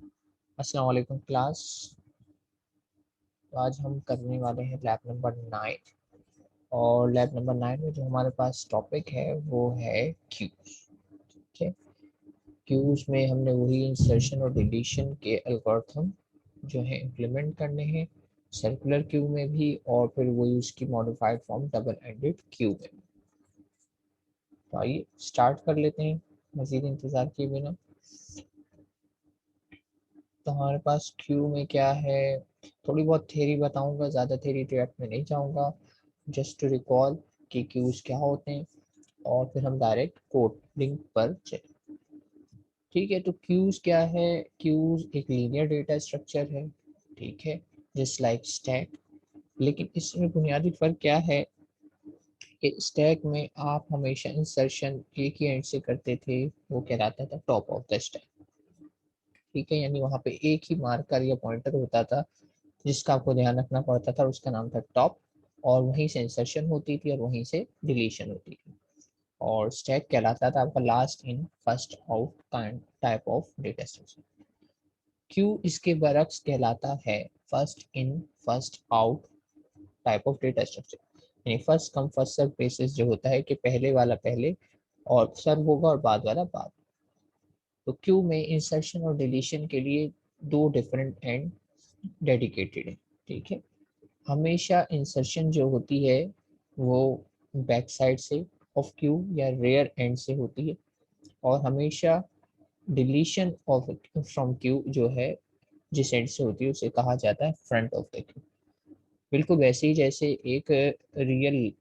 अस्सलाम वालेकुम क्लास। तो आज हम करने वाले हैं लैब नंबर 9 और लैब नंबर 9 में जो हमारे पास टॉपिक है वो है क्यूज। ठीक है, क्यूज में हमने वही इंसर्शन और डिलीशन के एल्गोरिथम जो है इम्प्लीमेंट करने हैं, सर्कुलर क्यू में भी और फिर वही उसकी modified form double ended queue में। तो आइए स्टार्ट कर लेते हैं मजीद इंतज़ार किए बिना। तो हमारे पास क्यू में क्या है, थोड़ी बहुत थ्योरी बताऊंगा, ज़्यादा थ्योरी डेप्थ में नहीं जाऊंगा, जस्ट टू रिकॉल कि क्यूज क्या होते हैं और फिर हम डायरेक्ट कोडिंग पर चले। ठीक है, तो क्यूज क्या है? क्यूज एक लीनियर डेटा स्ट्रक्चर है, ठीक है, जस्ट लाइक स्टैक। लेकिन इसमें बुनियादी फर्क क्या है कि स्टैक में आप हमेशा इंसर्शन एक ही एंड से करते थे, वो कहलाता था टॉप ऑफ द स्टैक। ठीक है, यानी वहाँ पे एक ही मार्कर या पॉइंटर होता था जिसका आपको ध्यान रखना पड़ता था, उसका नाम था टॉप, और वहीं से इंसर्शन होती थी और वहीं से डिलीशन होती थी। और स्टैक कहलाता था आपका last in first out kind type of data structure. Queue इसके बरक्स कहलाता है first in first out type of data structure, यानी first come first serve basis जो होता है कि पहले वाला पहले और सर्व होगा और बाद वाला बाद। तो क्यू में इंसर्शन और डिलीशन के लिए दो डिफरेंट एंड डेडिकेटेड है। ठीक है, हमेशा इंसर्शन जो होती है वो बैक साइड से ऑफ क्यू या रेयर एंड से होती है, और हमेशा डिलीशन ऑफ फ्रॉम क्यू जो है जिस एंड से होती है उसे कहा जाता है फ्रंट ऑफ द क्यू। बिल्कुल वैसे ही जैसे एक रियल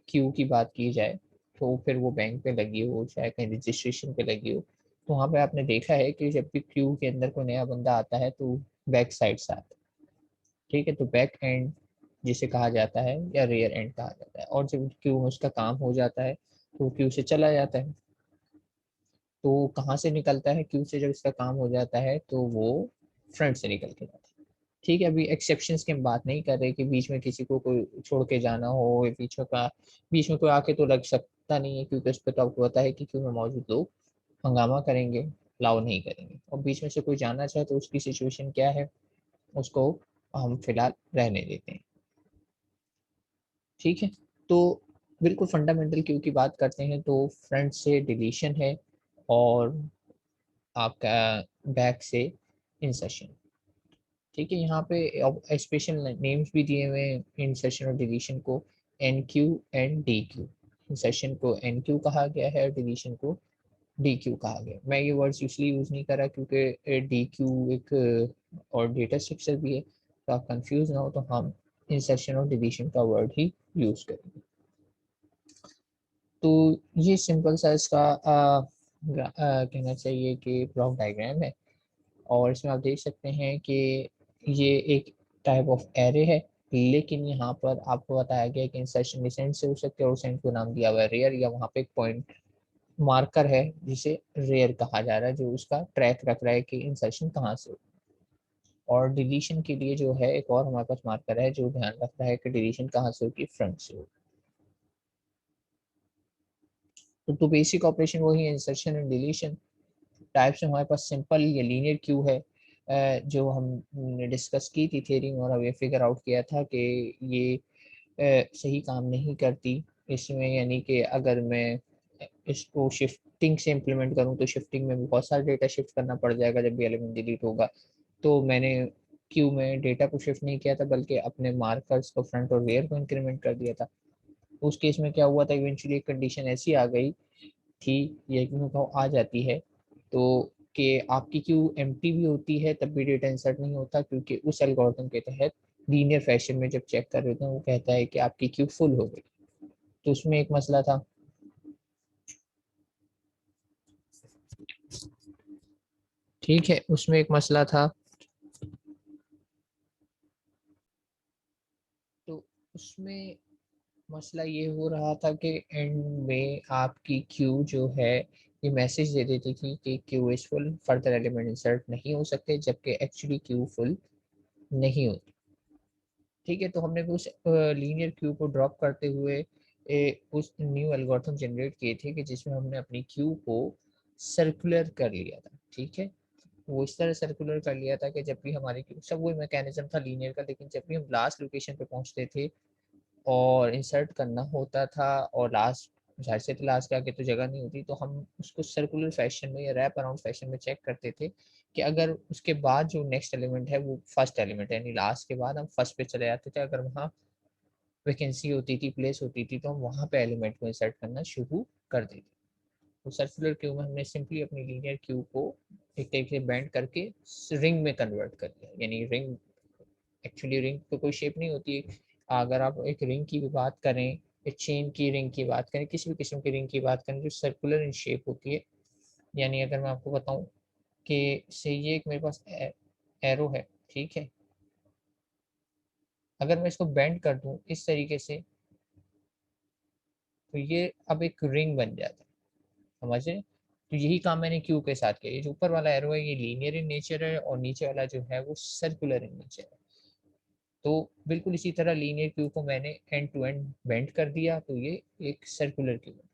क्यू की बात की जाए तो फिर वो बैंक पे लगी हो चाहे कहीं रजिस्ट्रेशन पे लगी हो, तो वहाँ पे आपने देखा है कि जब भी क्यू के अंदर कोई नया बंदा आता है तो बैक साइड से आता है। ठीक है, तो बैक एंड जिसे कहा जाता है या रेयर एंड कहा जाता है, और जब क्यू में उसका काम हो जाता है तो क्यू से चला जाता है। तो कहाँ से निकलता है क्यू से? जब इसका काम हो जाता है तो वो फ्रंट से निकल के जाता है। ठीक है, अभी एक्सेप्शंस की हम बात नहीं कर रहे कि बीच में किसी को कोई छोड़ के जाना हो, या बीच में कोई आके तो लग सकता नहीं है, क्योंकि उस पर तो आपको पता है कि क्यू में मौजूद लोग हंगामा करेंगे, अलाउ नहीं करेंगे, और बीच में से कोई जाना चाहे तो उसकी सिचुएशन क्या है, उसको हम फिलहाल रहने देते हैं। ठीक है, तो बिल्कुल फंडामेंटल क्यू की बात करते हैं तो फ्रंट से डिलीशन है और आपका बैक से इंसर्शन। ठीक है, यहाँ पे स्पेशल नेम्स भी दिए हुए हैं इंसर्शन और डिलीशन को, enqueue and dequeue. Insertion को एन क्यू कहा गया है और डिलीशन को डी क्यू कहा गया। मैं ये वर्ड्स इसलिए यूज़ नहीं कर रहा क्योंकि डी क्यू एक और डेटा स्ट्रक्चर भी है, तो आप कंफ्यूज ना हो तो हम इंसर्शन और डिलीशन का वर्ड ही यूज़ करेंगे। तो ये सिंपल सा इसका कहना चाहिए कि ब्लॉक डायग्राम है, और इसमें आप देख सकते हैं कि ये एक टाइप ऑफ एरे है, लेकिन यहाँ पर आपको बताया गया कि इंसर्शन डिसेंट से हो सकते हैं और सेंट को नाम दिया हुआ है रेयर, या वहाँ पे एक पॉइंट मार्कर है जिसे रेयर कहा जा रहा है जो उसका ट्रैक रख रहा है कि इंसर्शन कहाँ से हो। और डिलीशन के लिए जो है एक और हमारे पास मार्कर है जो ध्यान रख रहा है कि डिलीशन कहाँ से होगी, फ्रंट से हो। तो बेसिक ऑपरेशन वही है, इंसर्शन एंड डिलीशन। टाइप्स में हमारे पास सिंपल या लीनियर क्यू है, जो हमने डिस्कस की थी थ्योरी में, और अब ये फिगर आउट किया था कि ये सही काम नहीं करती इसमें, यानी कि अगर मैं इसको शिफ्टिंग से इम्प्लीमेंट करूँ तो शिफ्टिंग में बहुत सारा डेटा शिफ्ट करना पड़ जाएगा जब भी एलिमेंट डिलीट होगा। तो मैंने क्यू में डेटा को शिफ्ट नहीं किया था बल्कि अपने मार्कर्स को फ्रंट और रेयर को इंक्रीमेंट कर दिया था। उस केस में क्या हुआ था, इवेंचुअली एक कंडीशन ऐसी आ गई थी, ये क्यों आ जाती है, तो कि आपकी क्यू एम्प्टी भी होती है तब भी डेटा इंसर्ट नहीं होता, क्योंकि उस एल्गोरिथम के तहत लीनियर फैशन में जब चेक कर रहे थे वो कहता है कि आपकी क्यू फुल हो गई। तो उसमें एक मसला था। ठीक है, उसमें एक मसला था, तो उसमें मसला ये हो रहा था कि एंड में आपकी क्यू जो है ये मैसेज दे देती थी कि Q is full, further element insert नहीं हो सकते, जबकि एक्चुअली क्यू फुल नहीं होती। ठीक है, तो हमने भी उस लीनियर क्यू को ड्रॉप करते हुए उस न्यू एल्गोरिथम जनरेट किए थे कि जिसमें हमने अपनी क्यू को सर्कुलर कर लिया था। ठीक है, वो इस तरह सर्कुलर कर लिया था कि जब भी हमारे सब वही मैकेनिज्म था लीनियर का, लेकिन जब भी हम लास्ट लोकेशन पे पहुंचते थे और इंसर्ट करना होता था और लास्ट जाहिर से तो लास्ट के आगे तो जगह नहीं होती, तो हम उसको सर्कुलर फैशन में या रैप अराउंड फैशन में चेक करते थे कि अगर उसके बाद जो नेक्स्ट एलिमेंट है वो फर्स्ट एलिमेंट है, यानी लास्ट के बाद हम फर्स्ट पे चले जाते थे। अगर वहाँ वैकेंसी होती थी, प्लेस होती थी, तो हम वहाँ पे एलिमेंट को इंसर्ट करना शुरू कर देते। तो सर्कुलर क्यू में हमने सिंपली अपनी लीनियर क्यू को एक तरीके से बेंड करके रिंग में कन्वर्ट कर दिया। यानी रिंग, एक्चुअली रिंग तो कोई शेप नहीं होती है। अगर आप एक रिंग की भी बात करें, एक चेन की रिंग की बात करें, किसी भी किस्म की रिंग की बात करें जो सर्कुलर इन शेप होती है, यानी अगर मैं आपको बताऊं कि से ये एक मेरे पास एरो है, ठीक है, अगर मैं इसको बेंड कर दूं इस तरीके से, तो ये अब एक रिंग बन जाता है, समझ रहे हैं? तो यही काम मैंने क्यू के साथ किया। ये जो ऊपर वाला एरो है ये लीनियर इन नेचर है और नीचे वाला जो है वो सर्कुलर इन नेचर है। तो बिल्कुल इसी तरह लीनियर क्यू को मैंने एंड टू एंड बेंड कर दिया, तो ये एक सर्कुलर क्यू है।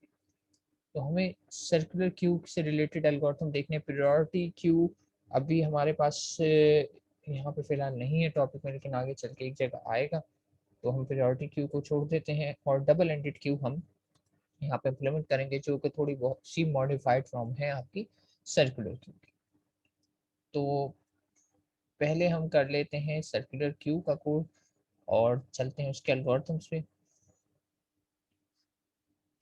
तो हमें सर्कुलर क्यू से रिलेटेड एल्गोरिथम देखने, प्रायोरिटी क्यू अभी हमारे पास यहाँ पे फिलहाल नहीं है टॉपिक में, लेकिन आगे चल के एक जगह आएगा, तो हम प्रायोरिटी क्यू को छोड़ देते हैं और डबल एंडेड क्यू हम यहाँ पे इम्प्लीमेंट करेंगे, जो कि थोड़ी बहुत सी मॉडिफाइड फॉर्म है आपकी सर्कुलर क्यू की। तो पहले हम कर लेते हैं सर्कुलर क्यू का कोड और चलते हैं उसके एल्गोरिथम्स पे।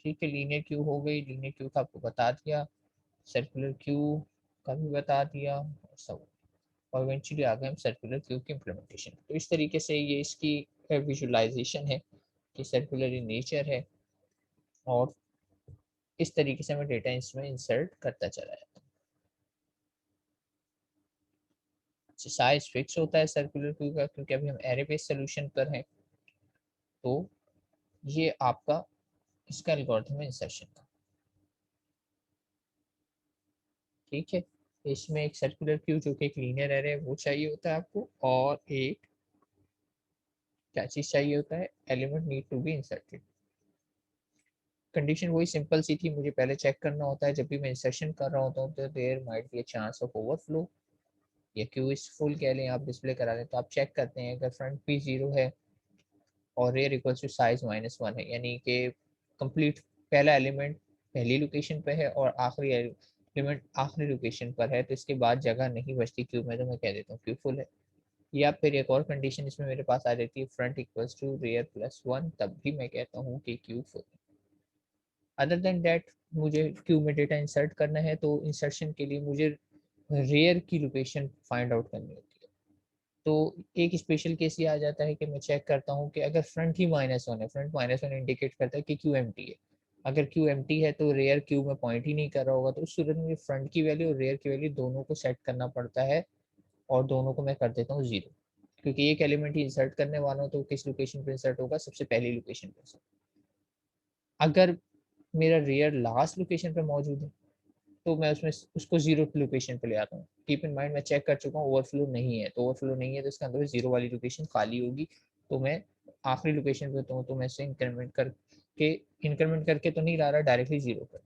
ठीक है, लीनियर क्यू हो गई, लीनियर क्यू का आपको बता दिया, सर्कुलर क्यू का भी बता दिया और सब, और इवेंचुअली आ गए हम सर्कुलर क्यू की इम्प्लीमेंटेशन। तो इस तरीके से ये इसकी विजुअलाइजेशन है कि सर्कुलर इन नेचर है और इस तरीके से मैं डेटा इसमें इंसर्ट करता चला जाता हूँ। साइज फिक्स होता है सर्कुलर क्यू का, क्योंकि अभी हम एरे बेस्ड सोल्यूशन पर हैं। तो ये आपका इसका एल्गोरिथम है इंसर्शन का। ठीक है, इसमें एक सर्कुलर क्यू जो कि एक लीनियर एरे है वो चाहिए होता है आपको, और एक क्या चीज चाहिए होता है, element need to be inserted. Condition वही सिंपल सी थी, मुझे पहले चेक करना होता है जब भी मैं इंसर्शन कर रहा होता हूँ तो there might be a chance of overflow, या क्यू इज फुल कह लें आप, डिस्प्ले करा लें। तो आप चेक करते हैं अगर फ्रंट पी 0 है और रेयर इक्वल्स टू साइज -1 है, यानी कि कंप्लीट पहला एलिमेंट पहली लोकेशन पे है और आखिरी एलिमेंट आखिरी लोकेशन पर है, तो इसके बाद जगह नहीं बचती क्यू में, तो मैं कह देता हूँ क्यू फुल है। या फिर एक और कंडीशन इसमें मेरे पास आ जाती है, फ्रंट इक्वल्स टू रेयर +1, तब भी मैं कहता हूँ कि क्यू फुल है। अदर देन डैट मुझे क्यू में डेटा इंसर्ट करना है, तो इंसर्शन के लिए मुझे रेयर की लोकेशन फाइंड आउट करनी होती है। तो एक स्पेशल केस ये आ जाता है कि मैं चेक करता हूँ कि अगर फ्रंट ही -1 है, फ्रंट -1 इंडिकेट करता है कि क्यू एम्प्टी है। अगर क्यू एम्प्टी है तो रेयर क्यू में पॉइंट ही नहीं कर रहा होगा, तो उस सूरत में फ्रंट की वैल्यू और रेयर की वैल्यू दोनों को सेट करना पड़ता है, और दोनों को मैं कर देता हूँ 0, क्योंकि एक एलिमेंट ही इंसर्ट करने वाला हूँ, तो किस लोकेशन पे इंसर्ट होगा, सबसे पहली लोकेशन पे। अगर मेरा रेयर लास्ट लोकेशन पे मौजूद है तो मैं उसमें उसको 0 लोकेशन पे ले आता हूँ। कीप इन माइंड मैं चेक कर चुका हूँ ओवरफ्लो नहीं है, तो ओवरफ्लो नहीं है तो इसका अंदर 0 वाली लोकेशन खाली होगी, तो मैं आखिरी लोकेशन पे हूँ, तो मैं इसे इंक्रीमेंट करके तो नहीं ला रहा, डायरेक्टली 0 कर।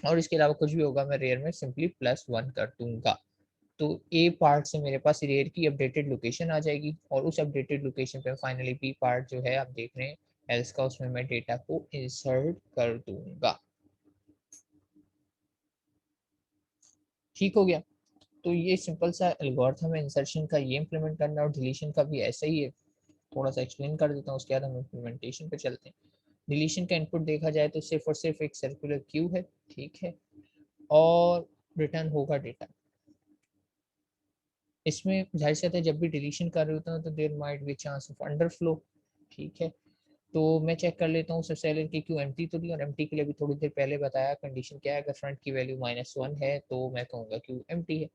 और इसके अलावा कुछ भी होगा मैं रेयर में सिंपली +1 कर दूंगा। तो ए पार्ट से मेरे पास रेयर की अपडेटेड लोकेशन आ जाएगी, और उस अपडेटेड लोकेशन पे फाइनली बी पार्ट जो है आप देख रहे हैं एल्स का, उसमें मैं डेटा को इंसर्ट कर दूंगा। ठीक हो गया। तो ये सिंपल सा एल्गोरिथम है इंसर्शन का, ये इंप्लीमेंट करना, और डिलीशन का भी ऐसा ही है। थोड़ा सा एक्सप्लेन कर देता हूँ, उसके बाद हम इम्प्लीमेंटेशन पे चलते हैं। डिलीशन का इनपुट देखा जाए तो सिर्फ और सिर्फ एक सर्कुलर क्यू है, ठीक है, और रिटर्न होगा डेटा। इसमें जाहिर सी बात है जब भी डिलीशन कर रहे होता हूँ तो there might be chance of underflow, ठीक है। तो मैं चेक कर लेता हूँ सबसे पहले कि क्यू एम्प्टी तो नहीं, और एम्प्टी के लिए भी थोड़ी देर पहले बताया कंडीशन क्या है, अगर फ्रंट की वैल्यू -1 है तो मैं कहूँगा क्यू एम्प्टी है,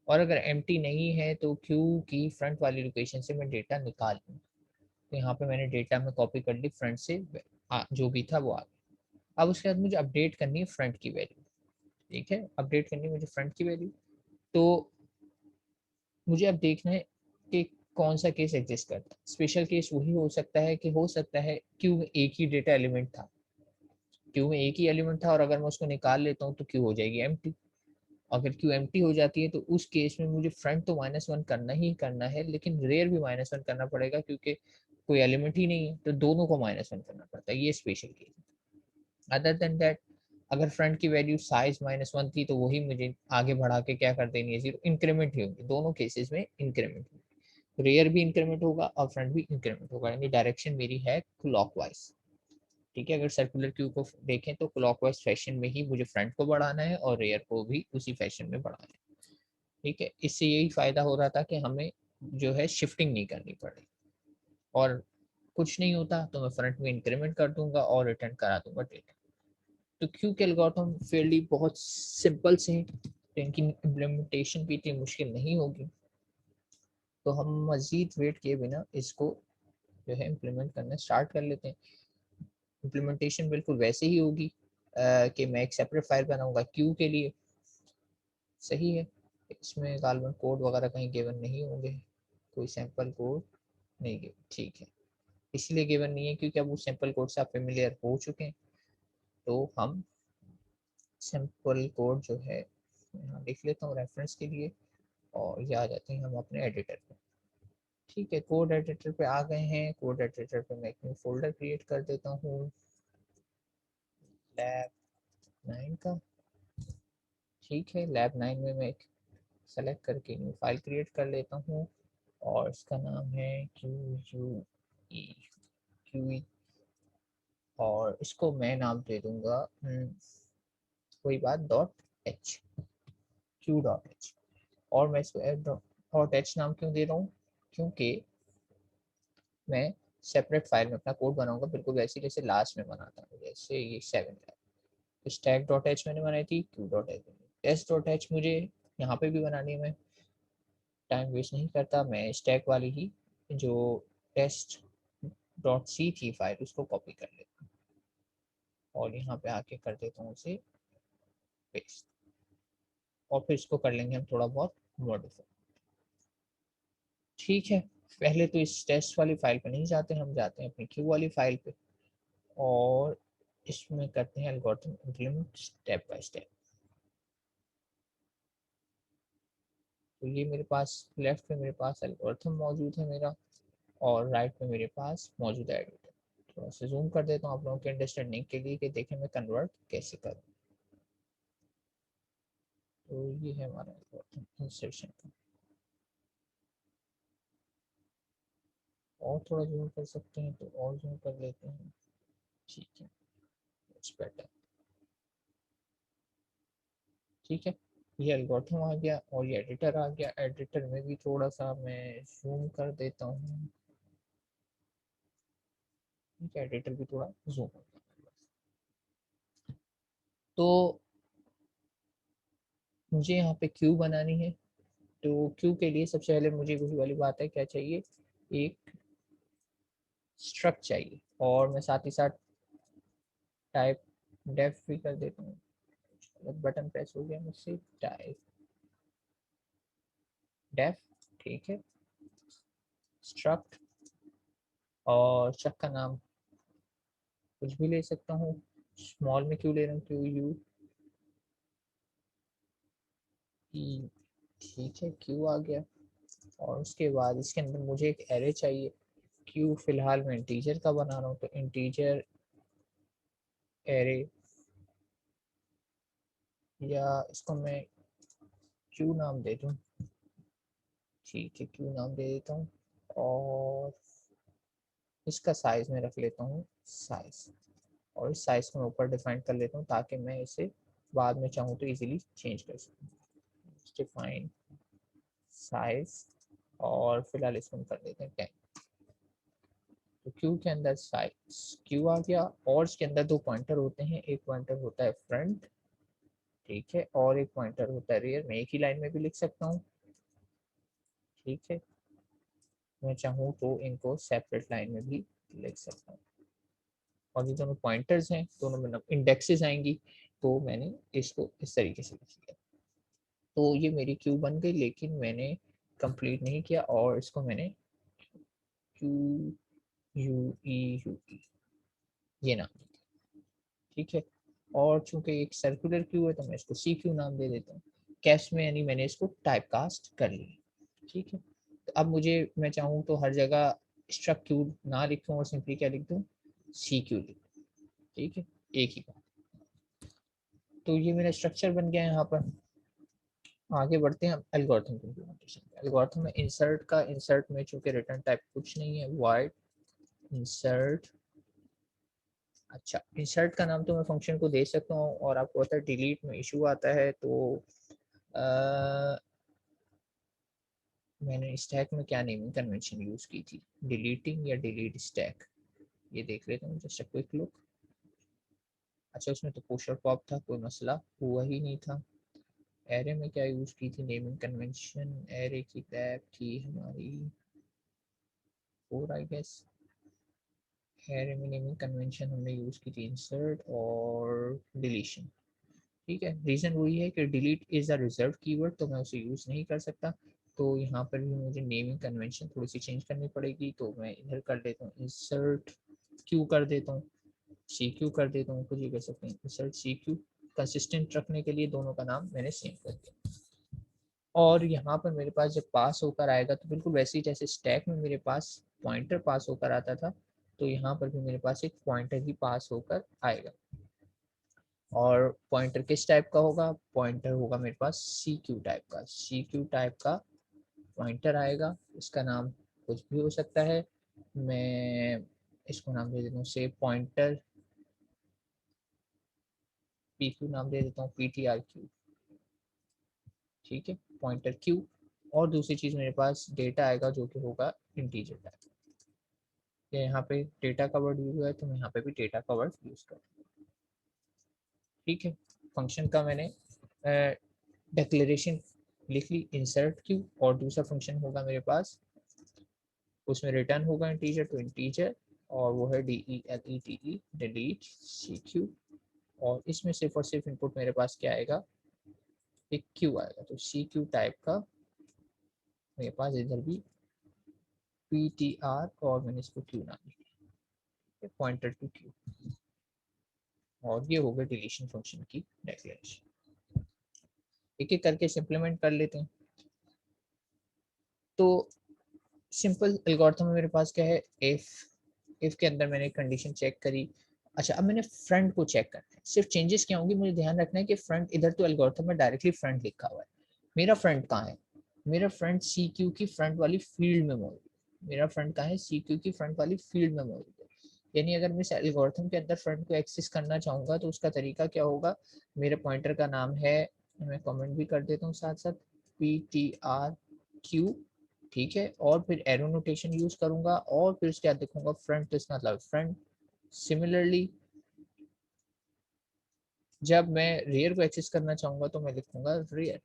और अगर एम्प्टी नहीं है तो क्यू की फ्रंट वाली लोकेशन से मैं डेटा निकाल लूँ। तो यहाँ पे मैंने डेटा में कॉपी कर ली फ्रंट से, जो भी था वो आ गया। अब उसके बाद मुझे अपडेट करनी है फ्रंट की वैल्यू, ठीक है, अपडेट करनी है मुझे फ्रंट की वैल्यू। तो मुझे अब देखना है कि कौन सा केस एग्जिस्ट करता है। स्पेशल केस वही हो सकता है कि हो सकता है क्यू में एक ही डेटा एलिमेंट था, क्यू में एक ही एलिमेंट था, और अगर मैं उसको निकाल लेता हूँ तो क्यू हो जाएगी एम्प्टी। अगर क्यू एम्प्टी हो जाती है तो उस केस में मुझे फ्रंट तो -1 करना ही करना है, लेकिन रेयर भी -1 करना पड़ेगा क्योंकि कोई एलिमेंट ही नहीं है, तो दोनों को -1 करना पड़ता है। ये स्पेशल केस है। अदर देन दैट अगर फ्रंट की वैल्यू साइज -1 थी तो वही मुझे आगे बढ़ा के क्या कर देनी है, 0 इंक्रीमेंट ही होगी। दोनों केसेस में इंक्रीमेंट होगी, रेयर भी इंक्रीमेंट होगा और फ्रंट भी इंक्रीमेंट होगा, यानी डायरेक्शन मेरी है क्लॉकवाइज। ठीक है, अगर सर्कुलर क्यू को देखें तो क्लॉकवाइज फैशन में ही मुझे फ्रंट को बढ़ाना है और रेयर को भी उसी फैशन में बढ़ाना है। ठीक है, इससे यही फायदा हो रहा था कि हमें जो है शिफ्टिंग नहीं करनी पड़े, और कुछ नहीं होता तो मैं फ्रंट में इंक्रीमेंट कर दूंगा और रिटर्न करा दूंगा डेटा। तो क्यू के एल्गोरिथम फील्ड बहुत सिंपल से हैं, तो इनकी इम्प्लीमेंटेशन भी इतनी मुश्किल नहीं होगी। तो हम मजीद वेट किए बिना इसको जो है इम्प्लीमेंट करना स्टार्ट कर लेते हैं। इम्प्लीमेंटेशन बिल्कुल वैसे ही होगी कि मैं एक सेपरेट फाइल बनाऊंगा क्यू के लिए। सही है, इसमें गालबन कोड वगैरह कहीं गिवन नहीं होंगे, कोई सैंपल कोड नहीं गिवन। ठीक है, इसलिए गिवन नहीं है क्योंकि अब उस सैंपल कोड से आप फेमिलियर हो चुके हैं। तो हम सैंपल कोड जो है यहाँ लिख लेता हूँ रेफरेंस के लिए, और ये आ जाते हैं हम अपने एडिटर पे। ठीक है, कोड एडिटर पे आ गए हैं। कोड एडिटर पे मैं एक न्यू फोल्डर क्रिएट कर देता हूँ lab9 का। ठीक है, lab9 में मैं एक सेलेक्ट करके न्यू फाइल क्रिएट कर लेता हूँ और इसका नाम है QE, और इसको मैं नाम दे दूंगा कोई बात .h, Q.h। और मैं इसको .h नाम क्यों दे रहा हूँ, क्योंकि मैं सेपरेट फाइल में अपना कोड बनाऊंगा बिल्कुल वैसे जैसे लास्ट में बनाता हूँ। जैसे ये 7 है, स्टैक .h मैंने बनाई थी, Q.h। टेस्ट.h मुझे यहाँ पे भी बनानी है, मैं टाइम वेस्ट नहीं करता, मैं स्टैक वाली ही जो टेस्ट.c थी फाइल उसको कॉपी कर लेता हूँ और यहाँ पे आके कर देता हूँ उसे पेस्ट, और फिर इसको कर लेंगे हम थोड़ा बहुत मॉडिफाई। ठीक है, पहले तो इस टेस्ट वाली फाइल पे नहीं जाते, हम जाते हैं अपनी क्यू वाली फाइल पे और इसमें करते हैं algorithm implement step by step. तो ये मेरे पास लेफ्ट पे मेरे पास एल्गोरिथम मौजूद है मेरा, और राइट पे मेरे पास मौजूद है एडिटर। थोड़ा सा जूम कर देता हूँ आप लोगों के अंडरस्टैंडिंग के लिए कि देखें मैं कन्वर्ट कैसे करूँ। तो ये है हमारा एल्गोरिथम इंसर्शन का, और थोड़ा जूम कर सकते हैं तो और जूम कर लेते हैं। ठीक है, इट्स बेटर। ठीक है, ये एल्गोरिथम आ गया और ये एडिटर आ गया। एडिटर में भी थोड़ा सा मैं जूम कर देता हूँ। ठीक है, एडिटर भी थोड़ा जूम हो गया। तो मुझे यहाँ पे क्यू बनानी है, तो क्यू के लिए सबसे पहले मुझे वही वाली बात है, क्या चाहिए, एक स्ट्रक्ट चाहिए, और मैं साथ ही साथ टाइप डेफ भी कर देता हूँ। बटन प्रेस हो गया मुझसे, टाइप डेफ। ठीक है, स्ट्रक्ट, और स्ट्रक्ट का नाम कुछ भी ले सकता हूँ, स्मॉल में क्यों ले रहा हूँ, क्यू यू ई। ठीक है, क्यू आ गया, और उसके बाद इसके अंदर मुझे एक एरे चाहिए। क्यू फिलहाल मैं इंटीजर का बना रहा हूँ, तो इंटीजर एरे, या इसको मैं क्यू नाम दे दूँ। ठीक है, क्यू नाम दे देता हूँ, और इसका साइज में रख लेता हूँ साइज, और इस साइज को मैं ऊपर डिफाइन कर लेता हूँ ताकि मैं इसे बाद में चाहूँ तो इजीली चेंज कर सकूँ। डिफाइन साइज, और फिलहाल इसको हम कर देते हैं 10। तो क्यू के अंदर साइज क्यू आ गया, और इसके अंदर दो पॉइंटर होते हैं, एक पॉइंटर होता है फ्रंट, ठीक है, और एक पॉइंटर होता है रियर। मैं एक ही लाइन में भी लिख सकता हूँ। ठीक है, मैं चाहूँ तो इनको सेपरेट लाइन में भी लिख सकता हूँ, और ये दोनों पॉइंटर्स हैं, दोनों में इंडेक्सेस आएंगी, तो मैंने इसको इस तरीके से लिख लिया। तो ये मेरी क्यू बन गई, लेकिन मैंने कंप्लीट नहीं किया, और इसको मैंने क्यू यू ई यू ई ये नाम दिया। ठीक है, और चूंकि एक सर्कुलर क्यू है तो मैं इसको सी क्यू नाम दे देता हूँ। कैप्स में, यानी मैंने इसको टाइप कास्ट कर लिया। ठीक है, तो अब मुझे, मैं चाहूँ तो हर जगह स्ट्रक्ट क्यू ना लिखूँ और सिंपली क्या लिख दूँ, सी क्यू लिख दूँ। ठीक है, एक ही बात। तो ये मेरा स्ट्रक्चर बन गया है। यहाँ पर आगे बढ़ते हैं एल्गोरिथम की इम्प्लीमेंटेशन। एल्गोरिथम में इंसर्ट का, इंसर्ट में चूंकि रिटर्न टाइप कुछ नहीं है, वाइड इंसर्ट। अच्छा, इंसर्ट का नाम तो मैं फंक्शन को दे सकता हूँ, और आपको पता है डिलीट में इशू आता है। तो मैंने स्टैक में क्या नेमिंग कन्वेंशन यूज की थी, डिलीटिंग या डिलीट स्टैक, ये देख लेता हूँ जस्ट क्विक लुक। अच्छा, उसमें तो पुश और पॉप था, कोई मसला हुआ ही नहीं था। एरे में क्या यूज की थी नेमिंग कन्वेंशन, एरे की टैग थी हमारी 4 आई गेस। एरे में नेमिंग कन्वेंशन हमने यूज की थी इंसर्ट और डिलीशन। ठीक है, रीजन वही है कि delete is a reserve keyword, तो मैं उसे यूज नहीं कर सकता। तो यहाँ पर भी मुझे नेमिंग कन्वेंशन थोड़ी सी चेंज करनी पड़ेगी। तो मैं इधर कर देता हूँ इंसर्ट क्यू कर देता हूँ, सी क्यू कर देता हूँ, कुछ भी कर सकते हैं, इंसर्ट सी क्यू। कंसिस्टेंट रखने के लिए दोनों का नाम मैंने सेम कर दिया। और यहाँ पर मेरे पास जब पास होकर आएगा तो बिल्कुल वैसे ही जैसे स्टैक में मेरे पास पॉइंटर पास होकर आता था, तो यहाँ पर भी मेरे पास एक पॉइंटर ही पास होकर आएगा। और पॉइंटर किस टाइप का होगा, पॉइंटर होगा मेरे पास सी क्यू टाइप का, सी क्यू टाइप का पॉइंटर आएगा। इसका नाम कुछ भी हो सकता है, मैं इसको नाम दे देता हूँ से पॉइंटर पी क्यू नाम दे देता हूँ, पी टी आर क्यू। ठीक है, पॉइंटर क्यू। और दूसरी चीज मेरे पास डेटा आएगा जो कि होगा इंटीजर टाइप। यहाँ पे डेटा का वर्ड यूज हुआ है, तो मैं यहाँ पे भी डेटा का वर्ड यूज कर। ठीक है, फंक्शन का मैंने डिक्लेरेशन लिख ली, इंसर्ट क्यू, और दूसरा फंक्शन होगा मेरे पास, उसमें रिटर्न होगा इंटीजर, तो इंटीजर, और वो है DELETE डिलीट सी क्यू। और इसमें सिर्फ और सिर्फ इनपुट मेरे पास क्या आएगा, एक क्यू आएगा, तो सी क्यू टाइप का मेरे पास इधर भी PTR, और मैंने इसको क्यू नाम दिया, पॉइंटर टू क्यू। और ये हो गया डिलीशन फंक्शन की डेक्लेरेशन। एक एक करके इम्प्लीमेंट कर लेते हैं। तो सिंपल एल्गोरिथम में मेरे पास क्या है, इफ के अंदर मैंने कंडीशन चेक करी। अच्छा, अब मैंने फ्रंट को चेक करना है, सिर्फ चेंजेस क्या होंगी, मुझे ध्यान रखना है कि फ्रंट इधर तो एल्गोरिथम में डायरेक्टली फ्रंट लिखा हुआ है। मेरा फ्रंट कहाँ है, मेरा फ्रंट सी क्यू की फ्रंट वाली फील्ड में मौजूद है। मेरा फ्रंट कहाँ है, सी क्यू की फ्रंट वाली फील्ड में मौजूद है। यानी अगर मैं इस एल्गोरिथम के अंदर फ्रंट को एक्सेस करना चाहूंगा तो उसका तरीका क्या होगा, मेरे पॉइंटर का नाम है, मैं कमेंट भी कर देता हूँ साथ साथ, PTRQ। ठीक है, और फिर एरो नोटेशन यूज करूंगा, और फिर उसके बाद देखूंगा फ्रंट, तो इसका मतलब फ्रंट। सिमिलरली जब मैं रियर को एक्सेस करना चाहूंगा तो मैं लिखूंगा रियर।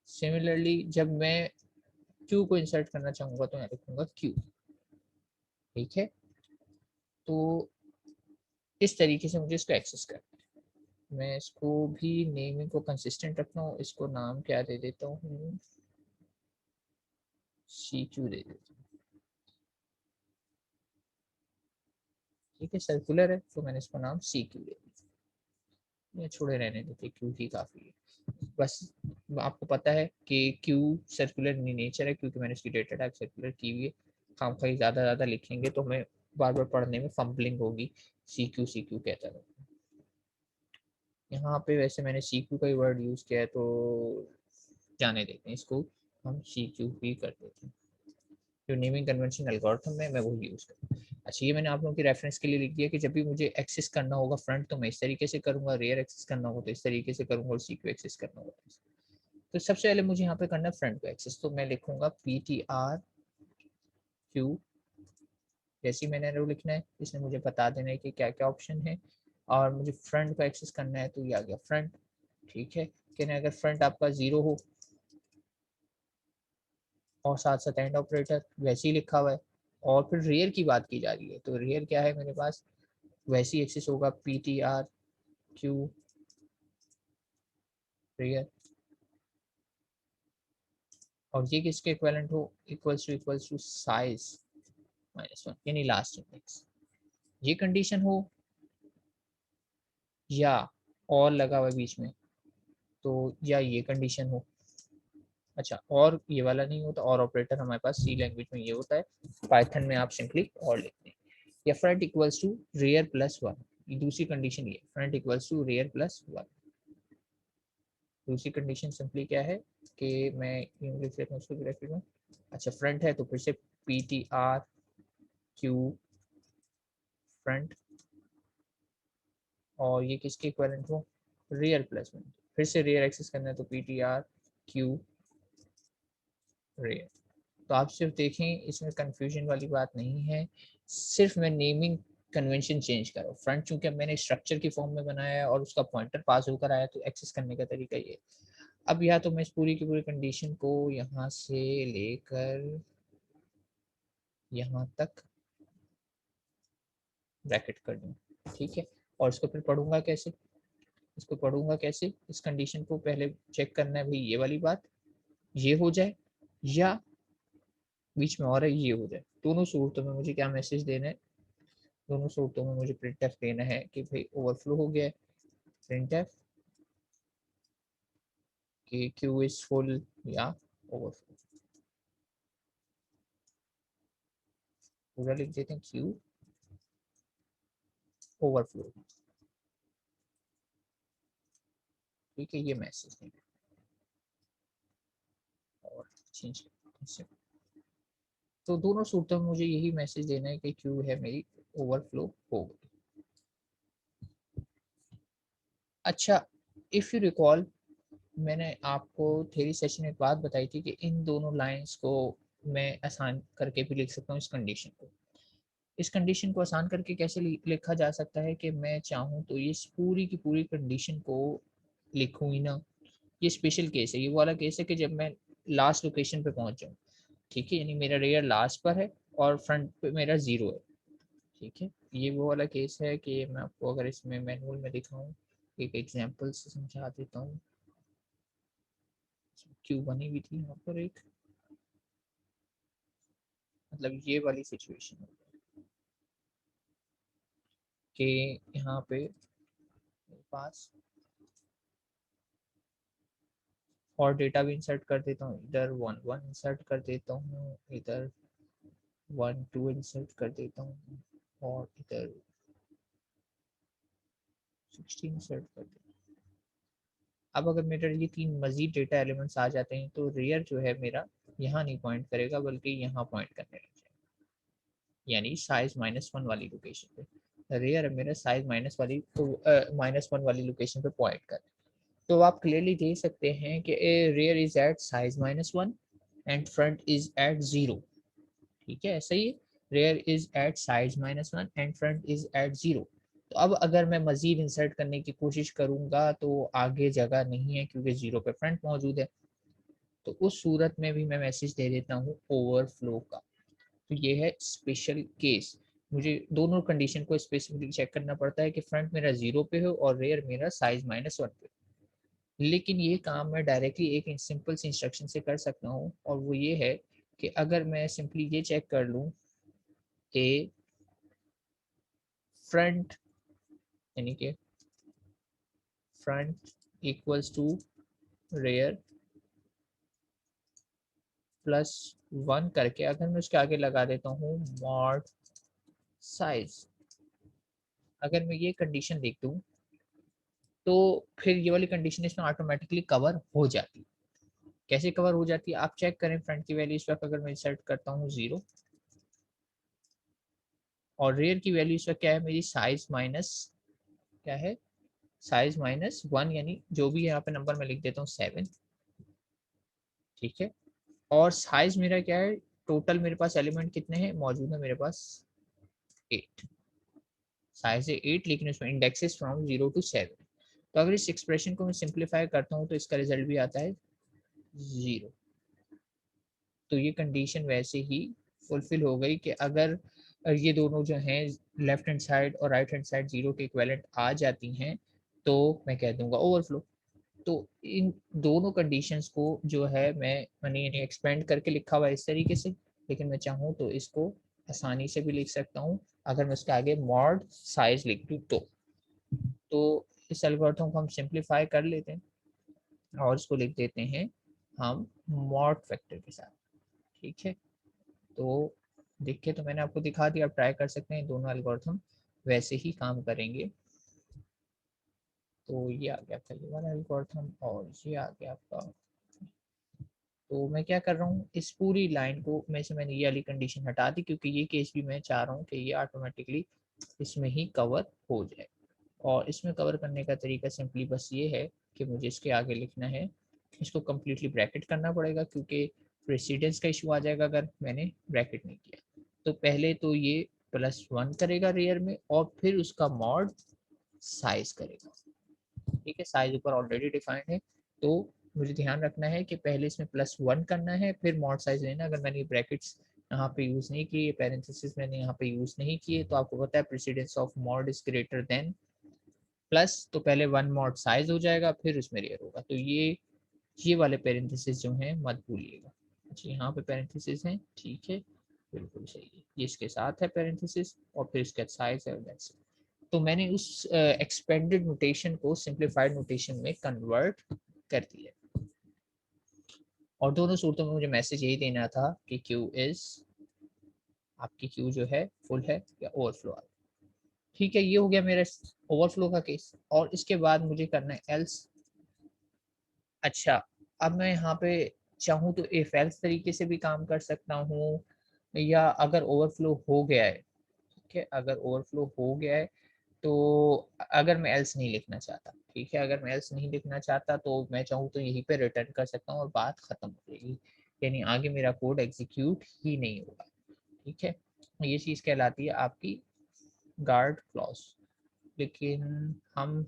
सिमिलरली जब मैं क्यू को इंसर्ट करना चाहूंगा तो मैं लिखूंगा क्यू। ठीक है, तो इस तरीके से मुझे इसको एक्सेस करना है। मैं इसको भी नेमिंग को कंसिस्टेंट रखता हूँ, इसको नाम क्या दे देता हूँ, सी क्यू दे देता हूँ। ठीक है, सर्कुलर है तो मैंने इसको नाम सी क्यू दे दिया, ये छोड़े रहने देते, क्यू ही काफी है बस। आपको पता है कि क्यू सर्कुलर नेचर है, क्योंकि मैंने इसकी डेटा टाइप सर्कुलर की हुई है। खाम खाई ज़्यादा लिखेंगे तो हमें बार बार पढ़ने में फम्बलिंग होगी, सी क्यू कहता है। यहाँ पे वैसे मैंने सी क्यू का ही वर्ड यूज़ किया है, तो जाने देते हैं इसको, हम सी क्यू ही कर देते हैं। जो नेमिंग कन्वेंशन एल्गोरिथम में मैं वही यूज़ करूँ। अच्छा, ये मैंने आप लोगों की रेफरेंस के लिए लिख दिया कि जब भी मुझे एक्सेस करना होगा फ्रंट तो मैं इस तरीके से करूँगा, रेयर एक्सेस करना होगा तो इस तरीके से करूँगा, और सी क्यू एक्सेस करना होगा। तो सबसे पहले मुझे यहाँ पे करना है फ्रंट को एक्सेस, तो मैं लिखूंगा PTRQ। जैसे ही मैंने रो लिखना है, इसने मुझे बता देना है कि क्या क्या ऑप्शन है, और मुझे फ्रंट को एक्सेस करना है, तो ये आ गया फ्रंट। ठीक है, कहना अगर फ्रंट आपका 0 हो और साथ साथ एंड ऑपरेटर वैसे ही लिखा हुआ है, और फिर रेयर की बात की जा रही है, तो रेयर क्या है मेरे पास, वैसे ही एक्सेस होगा PTRQ रेयर। और ये किसके इक्विवेलेंट हो, इक्वल्स टू साइज -1, यानी लास्ट इंडेक्स। ये कंडीशन हो या और लगा हुआ बीच में, तो या ये कंडीशन हो, अच्छा और ये वाला नहीं होता, और ऑपरेटर हमारे पास सी लैंग्वेज में ये होता है, पाइथन में आप सिंपली और लिखते हैं, या front equals to rear plus one, दूसरी कंडीशन ये front equals to rear plus one. दूसरी कंडीशन सिंपली क्या है कि मैं यूं लिख लेता हूँ उसको ग्राफिक में, अच्छा फ्रंट है तो फिर से P T R Q front, और ये किसके इक्विवेलेंट हो, रियर प्लस वन, फिर से रियर एक्सेस करना है तो P T R Q rear. तो आप सिर्फ देखें इसमें कंफ्यूजन वाली बात नहीं है, सिर्फ मैं नेमिंग कन्वेंशन चेंज कर रहा हूँ। फ्रंट चूंकि मैंने स्ट्रक्चर की फॉर्म में बनाया है और उसका पॉइंटर पास होकर आया तो एक्सेस करने का तरीका ये। अब या तो मैं इस पूरी की पूरी कंडीशन को यहाँ से लेकर यहाँ तक ब्रैकेट कर दूँ, ठीक है, और इसको फिर पढ़ूंगा कैसे, इसको पढ़ूंगा कैसे, इस कंडीशन को पहले चेक करना है भाई ये वाली बात ये हो जाए या बीच में और है ये हो जाए। दोनों सूरतों में मुझे क्या मैसेज देना है, दोनों सूरतों में मुझे प्रिंटफ देना है कि भाई ओवरफ्लो हो गया है, प्रिंटफ कि क्यू इज फुल या ओवरफ्लो, पूरा लिख देते हैं क्यू ओवरफ्लो, ठीक है, ये मैसेज देना और चेंज करते हैं। तो दोनों सूरतों में मुझे यही मैसेज देना है कि क्यू है मेरी ओवरफ्लो हो गई। अच्छा, इफ यू रिकॉल मैंने आपको थ्योरी सेशन में एक बात बताई थी कि इन दोनों लाइंस को मैं आसान करके भी लिख सकता हूँ इस कंडीशन को। इस कंडीशन को आसान करके कैसे लिखा जा सकता है कि मैं चाहूँ तो ये पूरी की पूरी कंडीशन को लिखूँ ही ना। ये स्पेशल केस है, ये वाला केस है कि जब मैं लास्ट लोकेशन पे पहुंच जाऊँ, ठीक है, यानी मेरा रेयर लास्ट पर है और फ्रंट पे मेरा जीरो है, ठीक है, ये वो वाला केस है कि मैं आपको अगर इसमें मैनुअल में दिखाऊं, एक एग्जांपल से समझा देता हूँ। क्यों बनी हुई थी यहाँ पर एक, मतलब ये वाली सिचुएशन है कि यहाँ पे मेरे पास और डेटा भी इंसर्ट कर देता हूँ, इधर वन वन इंसर्ट कर देता हूँ, इधर वन टू इंसर्ट कर देता हूँ, और इधर 16 इंसर्ट कर देता हूँ। अब अगर मेरे ये तीन मजीद डेटा एलिमेंट्स आ जाते हैं तो रेयर जो है मेरा यहाँ नहीं पॉइंट करेगा बल्कि यहाँ पॉइंट करने लग जाएगा, यानी साइज -1 वाली लोकेशन पे रेयर मेरा साइज माइनस वाली तो -1 वाली लोकेशन पे पॉइंट कर। तो आप क्लियरली देख सकते हैं कि rear is at size -1 and front is at 0, ठीक है, ऐसा ही rear is at size -1 and front is at 0। तो अब अगर मैं मजीद इंसर्ट करने की कोशिश करूंगा तो आगे जगह नहीं है क्योंकि 0 पे फ्रंट मौजूद है, तो उस सूरत में भी मैं मैसेज दे देता हूँ ओवरफ्लो का। तो ये है स्पेशल केस, मुझे दोनों कंडीशन को स्पेसिफिकली चेक करना पड़ता है कि फ्रंट मेरा 0 पे हो और रेयर मेरा साइज -1 पे, लेकिन ये काम मैं डायरेक्टली एक सिंपल सी इंस्ट्रक्शन से कर सकता हूँ, और वो ये है कि अगर मैं सिंपली ये चेक कर लूँ कि फ्रंट यानी कि फ्रंट इक्वल्स टू रेयर +1 करके अगर मैं उसके आगे लगा देता हूँ मॉड साइज, अगर मैं ये कंडीशन देख दूँ तो फिर ये वाली कंडीशन इसमें ऑटोमेटिकली कवर हो जाती है। कैसे कवर हो जाती है आप चेक करें, फ्रंट की वैल्यू इस वक्त अगर मैं इंसर्ट करता हूँ 0 और रेयर की वैल्यू इस वक्त क्या है मेरी साइज माइनस क्या है, साइज -1, यानी जो भी यहाँ पे नंबर मैं लिख देता हूँ 7, ठीक है, और साइज मेरा क्या है, टोटल मेरे पास एलिमेंट कितने हैं मौजूद है मेरे पास 8, साइज है 8 लेकिन उसमें इंडेक्सेस फ्रॉम 0 to 7। तो अगर इस एक्सप्रेशन को मैं सिंप्लीफाई करता हूँ तो इसका रिजल्ट भी आता है 0। तो ये कंडीशन वैसे ही फुलफिल हो गई कि अगर ये दोनों जो हैं लेफ्ट हैंड साइड और राइट हैंड साइड 0 के इक्विवेलेंट आ जाती हैं तो मैं कह दूंगा ओवरफ्लो। तो इन दोनों कंडीशंस को जो है मैंने एक्सपेंड करके लिखा हुआ है इस तरीके से, लेकिन मैं चाहूँ तो इसको आसानी से भी लिख सकता हूँ अगर मैं उसके आगे मॉड साइज लिख दूँ तो इस एल्गोरिथम को हम सिंप्लीफाई कर लेते हैं। और इसको लिख देते हैं हम मॉड फैक्टर के साथ। ठीक है, तो देखिए, तो मैंने आपको दिखा दिया, आप ट्राई कर सकते हैं, दोनों एल्गोरिथम वैसे ही काम करेंगे। तो ये आ गया आपका ये वाला एल्गोरिथम और ये आ गया आपका। तो मैं क्या कर रहा हूँ, इस पूरी लाइन को में से मैंने ये वाली कंडीशन हटा दी, क्योंकि ये केस भी मैं चाह रहा हूँ कि ये ऑटोमेटिकली इसमें ही कवर हो जाए। और इसमें कवर करने का तरीका सिंपली बस ये है कि मुझे इसके आगे लिखना है, इसको कम्प्लीटली ब्रैकेट करना पड़ेगा, क्योंकि प्रेसिडेंस का इशू आ जाएगा अगर मैंने ब्रैकेट नहीं किया। तो पहले तो ये +1 करेगा रेयर में, और फिर उसका मॉड साइज करेगा। ठीक है, साइज ऊपर ऑलरेडी डिफाइंड है, तो मुझे ध्यान रखना है कि पहले इसमें +1 करना है, फिर मॉड साइज लेना। अगर मैंने ब्रैकेट्स यहाँ पे यूज नहीं किए, पैरेंथेसिस मैंने यहाँ पे यूज नहीं किए, तो आपको पता है precedence of mod is greater than plus, तो पहले 1 मॉड साइज हो जाएगा, फिर उसमें रेयर होगा। तो ये वाले पैरेंथेसिस जो हैं मत भूलिएगा। अच्छा, यहाँ पे पैरेंथेसिस हैं, ठीक है, बिल्कुल सही है, ये इसके साथ है पैरेंथेसिस, और फिर इसका साइज है, दैट्स इट। तो मैंने उस एक्सपेंडेड नोटेशन को सिंप्लीफाइड नोटेशन में कन्वर्ट कर दिया। और दोनों सूरतों में मुझे मैसेज यही देना था कि क्यू इज, आपकी क्यू जो है फुल है या ओवरफ्लो आ। ठीक है, ये हो गया मेरा ओवरफ्लो का केस। और इसके बाद मुझे करना है एल्स। अच्छा, अब मैं यहाँ पे चाहूँ तो इफ एल्स तरीके से भी काम कर सकता हूँ, या अगर ओवरफ्लो हो गया है, ठीक है, अगर ओवरफ्लो हो गया है, तो अगर मैं एल्स नहीं लिखना चाहता, ठीक है, अगर मैं एल्स नहीं लिखना चाहता तो मैं चाहूँ तो यहीं पे रिटर्न कर सकता हूँ और बात खत्म हो जाएगी, यानी आगे मेरा कोड एग्जीक्यूट ही नहीं होगा। ठीक है, ये चीज़ कहलाती है आपकी गार्ड क्लॉज। लेकिन हम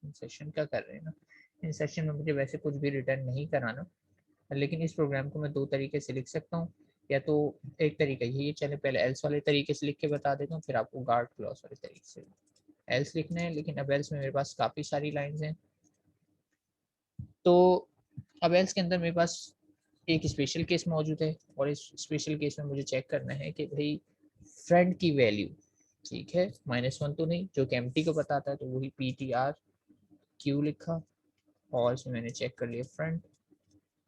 सेशन क्या कर रहे हैं ना, इन सेशन में मुझे वैसे कुछ भी रिटर्न नहीं कराना, लेकिन इस प्रोग्राम को मैं दो तरीके से लिख सकता हूँ। या तो एक तरीका ये, चले पहले एल्स वाले तरीके से लिख के बता देता हूँ, फिर आपको गार्ड क्लॉज वाले तरीके से एल्स लिखना है। लेकिन अब एल्स में मेरे पास काफ़ी सारी लाइंस हैं, तो अब एल्स के अंदर मेरे पास एक स्पेशल केस मौजूद है, और इस स्पेशल केस में मुझे चेक करना है कि भाई फ्रेंड की वैल्यू, ठीक है, -1 तो नहीं, जो कि एम्प्टी को बताता है, तो वही PTR Q लिखा, और इसमें मैंने चेक कर लिया फ्रंट।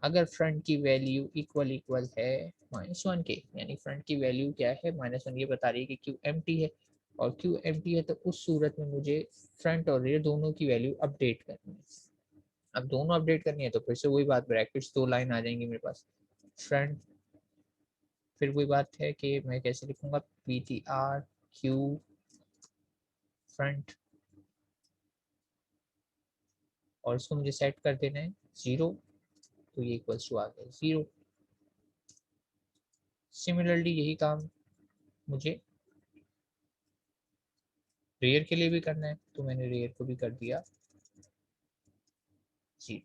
अगर फ्रंट की वैल्यू इक्वल इक्वल है -1 के, यानी फ्रंट की वैल्यू क्या है -1, ये बता रही है कि क्यू एम्प्टी है, और क्यू एम्प्टी है, तो उस सूरत में मुझे फ्रंट और रियर दोनों की वैल्यू अपडेट करनी है। अब दोनों अपडेट करनी है तो फिर से वही बात, ब्रैकेट्स 2 लाइन आ जाएंगी मेरे पास, फ्रंट, फिर वही बात है कि मैं कैसे लिखूंगा, PTR Q फ्रंट, और इसको मुझे सेट कर देना है 0, तो ये इक्वल्स टू आ गया 0। सिमिलरली यही काम मुझे रेयर के लिए भी करना है, तो मैंने रेयर को भी कर दिया 0,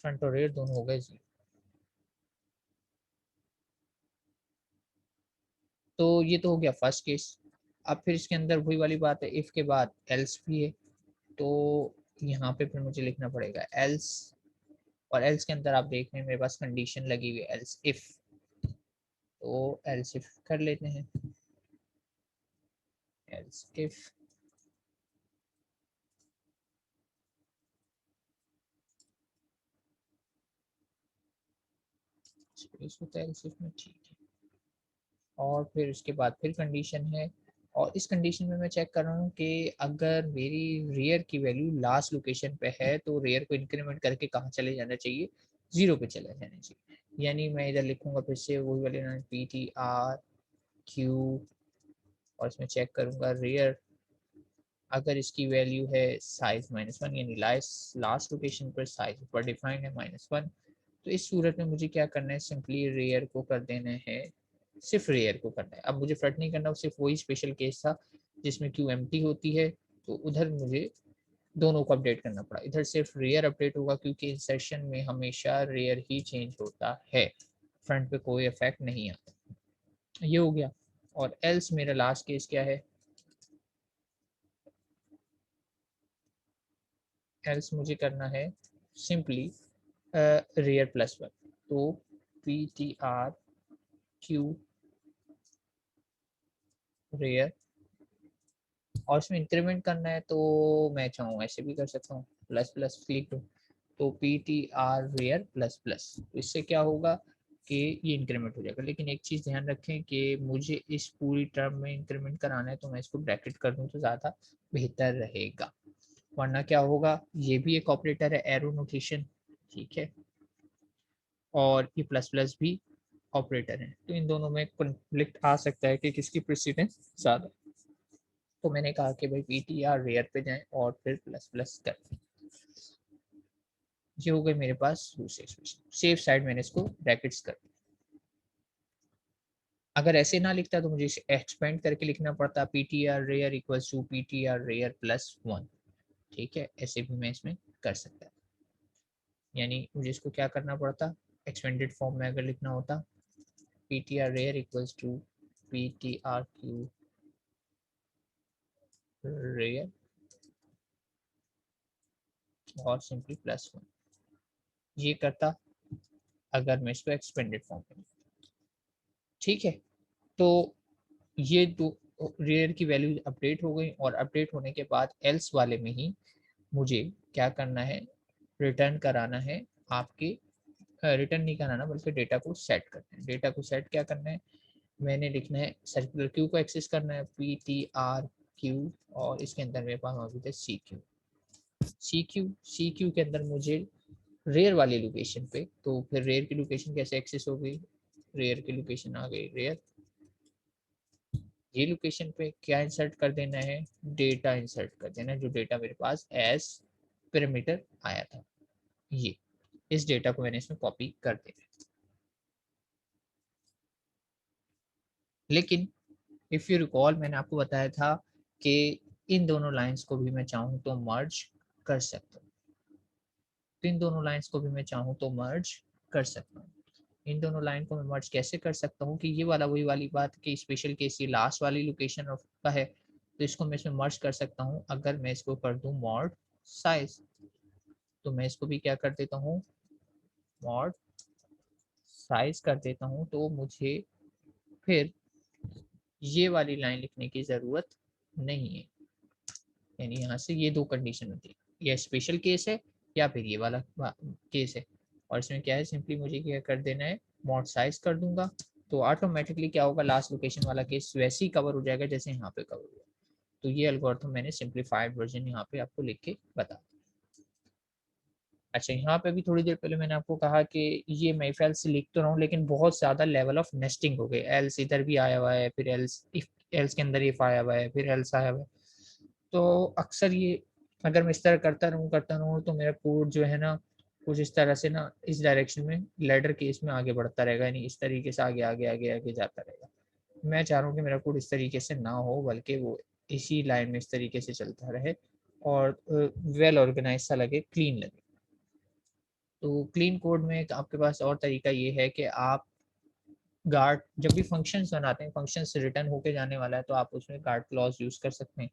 फ्रंट और रेयर दोनों हो गए 0। तो ये तो हो गया फर्स्ट केस। अब फिर इसके अंदर वही वाली बात है, इफ के बाद एल्स भी है, तो यहाँ पे फिर मुझे लिखना पड़ेगा एल्स, और एल्स के अंदर आप देख रहे हैं मेरे पास कंडीशन लगी हुई है एल्स इफ, तो एल्स इफ कर लेते हैं, एल्स इफ, होता है एल्स इफ में, ठीक है। और फिर उसके बाद फिर कंडीशन है, और इस कंडीशन में मैं चेक कर रहा हूँ कि अगर मेरी रेयर की वैल्यू लास्ट लोकेशन पे है, तो रेयर को इंक्रीमेंट करके कहाँ चले जाना चाहिए, 0 पे चले जाना चाहिए। यानी मैं इधर लिखूंगा फिर से वही वाले PTR Q, और इसमें चेक करूंगा रेयर, अगर इसकी वैल्यू है साइज -1, यानी लास्ट लोकेशन पर साइज पर डिफाइंड है -1, तो इस सूरत में मुझे क्या करना है, सिंपली रेयर को कर देना है, सिर्फ रेयर को करना है। अब मुझे फ्लट नहीं करना, सिर्फ वही स्पेशल केस था जिसमें क्यू एम्प्टी होती है, तो उधर मुझे दोनों को अपडेट करना पड़ा। इधर सिर्फ रेयर अपडेट होगा, क्योंकि इंसर्शन में हमेशा रेयर ही चेंज होता है, फ्रंट पे कोई इफेक्ट नहीं आता। ये हो गया। और एल्स मेरा लास्ट केस क्या है, एल्स मुझे करना है सिंपली रेयर +1, तो PTR Q रेयर, और इसमें इंक्रीमेंट करना है, तो मैं चाहूँ ऐसे भी कर सकता हूँ, प्लस प्लस लिख दूँ तो ptr रेयर प्लस प्लस, तो इससे क्या होगा कि ये इंक्रीमेंट हो जाएगा। लेकिन एक चीज़ ध्यान रखें कि मुझे इस पूरी टर्म में इंक्रीमेंट कराना है, तो मैं इसको ब्रैकेट कर दूँ तो ज़्यादा बेहतर रहेगा, वरना क्या होगा, ये भी एक ऑपरेटर है एरो नोटेशन, ठीक है, और ये प्लस प्लस भी ऑपरेटर है, तो इन दोनों में कॉन्फ्लिक्ट आ सकता है कि किसकी प्रेसिडेंस ज़्यादा। तो मैंने कहा कि भाई ptr रेयर पे जाएं और फिर प्लस प्लस कर दें। ये हो गए मेरे पास दूसरे एक्सप्रेशन, सेफ साइड मैंने इसको ब्रैकेट्स कर दिया। अगर ऐसे ना लिखता तो मुझे इसे एक्सपेंड करके लिखना पड़ता, ptr rear equals to ptr rear plus 1, ठीक है, ऐसे भी मैं इसमें कर सकता, यानी मुझे इसको क्या करना पड़ता, एक्सपेंडेड फॉर्म में अगर लिखना होता ptr rear equals to ptr queue rear और सिंपली प्लस 1, ये करता अगर मैं इसको एक्सपेंडेड फॉर्म में, ठीक है। तो ये दो रेयर की वैल्यू अपडेट हो गई, और अपडेट होने के बाद एल्स वाले में ही मुझे क्या करना है, रिटर्न कराना है आपके, रिटर्न नहीं कराना बल्कि डेटा को सेट करना है। डेटा को सेट क्या करना है, मैंने लिखना है सर्कुलर क्यू को एक्सेस करना है ptr क्यू, और इसके अंदर मेरे पास मौजूद है सी क्यू के अंदर मुझे रेयर वाली लोकेशन पे, तो फिर रेयर की लोकेशन कैसे एक्सेस हो गई, रेयर की लोकेशन आ गई रेयर, ये लोकेशन पे क्या इंसर्ट कर देना है, डेटा इंसर्ट कर देना है, जो डेटा मेरे पास एज पैरामीटर आया था, ये इस डेटा को मैंने इसमें कॉपी कर देना है। लेकिन इफ यू रिकॉल मैंने आपको बताया था कि इन दोनों लाइंस को भी मैं चाहूँ तो मर्ज कर सकता हूँ, तो इन दोनों लाइंस को भी मैं चाहूँ तो मर्ज कर सकता हूँ। इन दोनों लाइन को मैं मर्ज कैसे कर सकता हूँ कि ये वाला वही वाली बात कि स्पेशल केस ये लास्ट वाली लोकेशन ऑफ का है, तो इसको मैं इसमें मर्ज कर सकता हूँ अगर मैं इसको कर दूँ मॉड साइज, तो मैं इसको भी क्या कर देता हूँ, मॉड साइज कर देता हूँ, तो मुझे फिर ये वाली लाइन लिखने की ज़रूरत नहीं है, यानी यहाँ से ये दो कंडीशन होती है, ये स्पेशल केस है या फिर ये वाला केस है, और इसमें क्या है, सिंपली मुझे क्या कर देना है, मॉड साइज कर दूंगा, तो ऑटोमेटिकली क्या होगा, लास्ट लोकेशन वाला केस वैसे ही कवर हो जाएगा जैसे यहाँ पे कवर हुआ। तो ये एल्गोरिथम मैंने सिंप्लीफाइड वर्जन यहाँ पे आपको लिख के बता। अच्छा, यहाँ पे भी थोड़ी देर पहले मैंने आपको कहा कि ये मैं इफ एल्स लिख तो रहा हूँ, लेकिन बहुत ज़्यादा लेवल ऑफ नेस्टिंग हो गई, एल्स इधर भी आया हुआ है, फिर एल्स इफ एल्स के अंदर इफ आया हुआ है, फिर एल्स आया हुआ है, तो अक्सर ये अगर मैं इस तरह करता रहूँ तो मेरा कोड जो है ना कुछ इस तरह से ना इस डायरेक्शन में लैडर केस में आगे बढ़ता रहेगा, यानी इस तरीके से आगे आगे आगे आगे जाता रहेगा। मैं चाह रहा हूँ कि मेरा कोड इस तरीके से ना हो, बल्कि वो इसी लाइन में इस तरीके से चलता रहे और वेल ऑर्गेनाइज सा लगे, क्लीन लगे। तो क्लीन कोड में आपके पास और तरीका ये है कि आप गार्ड जब भी फंक्शंस बनाते हैं, फंक्शन से रिटर्न होके जाने वाला है, तो आप उसमें गार्ड क्लॉज यूज कर सकते हैं।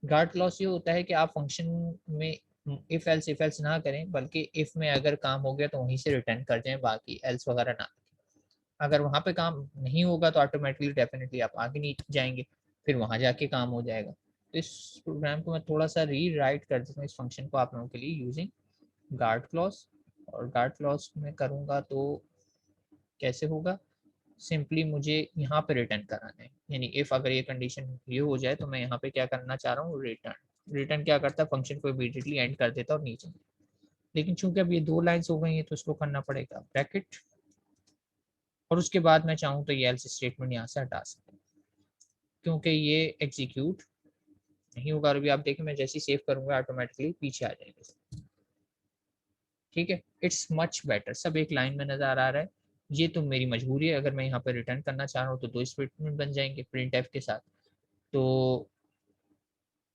गार्ड क्लॉज ये होता है कि आप फंक्शन में इफ एल्स ना करें, बल्कि इफ में अगर काम हो गया तो वहीं से रिटर्न कर जाएं, बाकी एल्स वगैरह ना। अगर वहाँ पे काम नहीं होगा तो ऑटोमेटिकली डेफिनेटली आप आगे नहीं जाएंगे, फिर वहाँ जाके काम हो जाएगा। तो इस प्रोग्राम को मैं थोड़ा सा री राइट कर देता हूँ इस फंक्शन को आप लोगों के लिए यूजिंग गार्ड क्लॉज, और गार्ड क्लॉज में करूँगा तो कैसे होगा, सिंपली मुझे यहाँ पे रिटर्न कराना है, यानी इफ अगर ये कंडीशन ये हो जाए तो मैं यहाँ पे क्या करना चाह रहा हूँ, रिटर्न। रिटर्न क्या करता है, फंक्शन को इमीडिएटली एंड कर देता और नीचे। लेकिन चूंकि अब ये दो लाइंस हो गई हैं तो इसको करना पड़ेगा ब्रैकेट, और उसके बाद मैं चाहूँ तो ये एल्स स्टेटमेंट यहाँ से हटा सकता हूँ, क्योंकि ये एग्जीक्यूट नहीं होगा। और अभी आप देखें मैं जैसे ही सेव करूंगा ऑटोमेटिकली पीछे आ जाएंगे, ठीक है। इट्स मच बेटर, सब एक लाइन में नजर आ रहा है। ये तो मेरी मजबूरी है, अगर मैं यहाँ पर रिटर्न करना चाह रहा हूँ तो दो स्टेटमेंट बन जाएंगे प्रिंट एफ के साथ, तो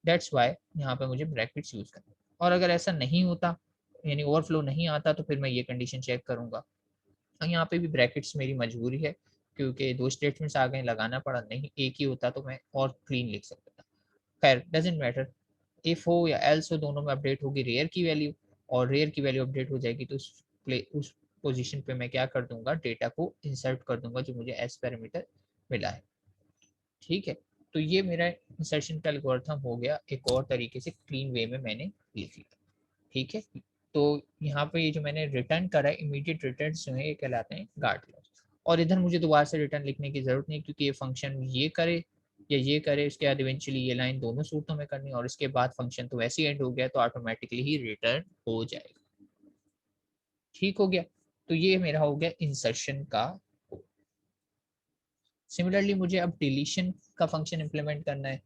दैट्स वाई यहाँ पे मुझे ब्रैकेट्स यूज करना। और अगर ऐसा नहीं होता, यानी ओवरफ्लो नहीं आता, तो फिर मैं ये कंडीशन चेक करूंगा। यहाँ पे भी ब्रैकेट्स मेरी मजबूरी है, क्योंकि दो स्टेटमेंट्स आ गए, लगाना पड़ा, नहीं एक ही होता तो मैं और क्लीन लिख सकता था। खैर डजेंट मैटर, इफ हो या एल्स हो दोनों में अपडेट होगी रेयर की वैल्यू, और रेयर की वैल्यू अपडेट हो जाएगी तो उस पोजीशन पे मैं क्या कर दूंगा, डेटा को इंसर्ट कर दूंगा जो मुझे एस पैरामीटर मिला है, ठीक है। तो ये मेरा इंसर्शन का एल्गोरिथम हो गया, एक और तरीके से क्लीन वे में मैंने लिख लिया। ठीक है। तो यहाँ पे ये जो मैंने रिटर्न करा है, इमीडिएट रिटर्न जो है ये कहलाते हैं गार्ड क्लॉज। और इधर मुझे दोबारा से रिटर्न लिखने की जरूरत नहीं, क्योंकि ये फंक्शन ये करे या ये करे, उसके बाद इवेंचुअली ये लाइन दोनों सूरतों में करनी, और इसके बाद फंक्शन तो वैसे ही एंड हो गया, तो ऑटोमेटिकली ही रिटर्न हो जाएगा। ठीक हो गया। तो ये मेरा हो गया इंसर्शन का। सिमिलरली मुझे अब डिलीशन का फंक्शन इंप्लीमेंट करना है,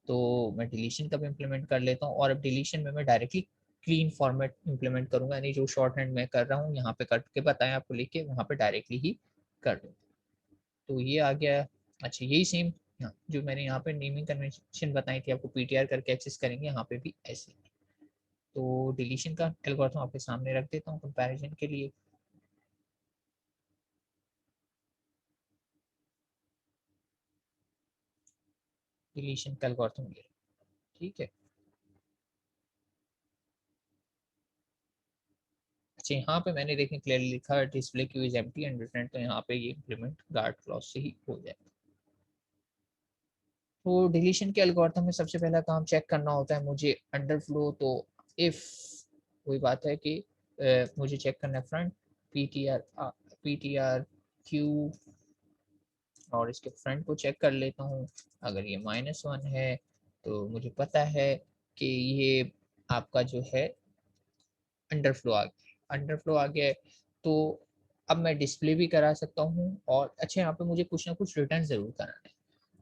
तो मैं डिलीशन का भी इंप्लीमेंट कर लेता हूँ। और अब डिलीशन में मैं डायरेक्टली क्लीन फॉर्मेट इंप्लीमेंट करूंगा, यानी जो शॉर्ट हैंड मैं कर रहा हूँ यहाँ पे करके बताया आपको, लिख के वहाँ पे डायरेक्टली ही कर दूँ। तो ये आ गया। अच्छा, यही सेम जो मैंने यहाँ पे नेमिंग कन्वेंशन बताई थी आपको, पीटीआर करके एक्सेस करेंगे, यहाँ पे भी ऐसे। तो डिलीशन का एल्गोरिथम आपके सामने रख देता हूँ कंपैरिजन के लिए। डिलीशन का एल्गोरिथम ये, ठीक है। अच्छा, यहाँ पे मैंने देखिए क्लियरली लिखा है display Q is empty and return, तो यहाँ पे ये इंप्लीमेंट गार्ड क्लॉज से ही हो जाएगा। तो डिलीशन के एल्गोरिथम में सबसे पहला काम चेक करना होता है मुझे अंडरफ्लो। तो इफ वही बात है कि मुझे चेक करना है फ्रंट पीटीआर क्यू, और इसके फ्रंट को चेक कर लेता हूँ। अगर ये -1 है तो मुझे पता है कि ये आपका जो है अंडरफ्लो आ गया, अंडरफ्लो आ गया है। तो अब मैं डिस्प्ले भी करा सकता हूँ। और अच्छा, यहाँ पे मुझे कुछ ना कुछ रिटर्न जरूर कराना है,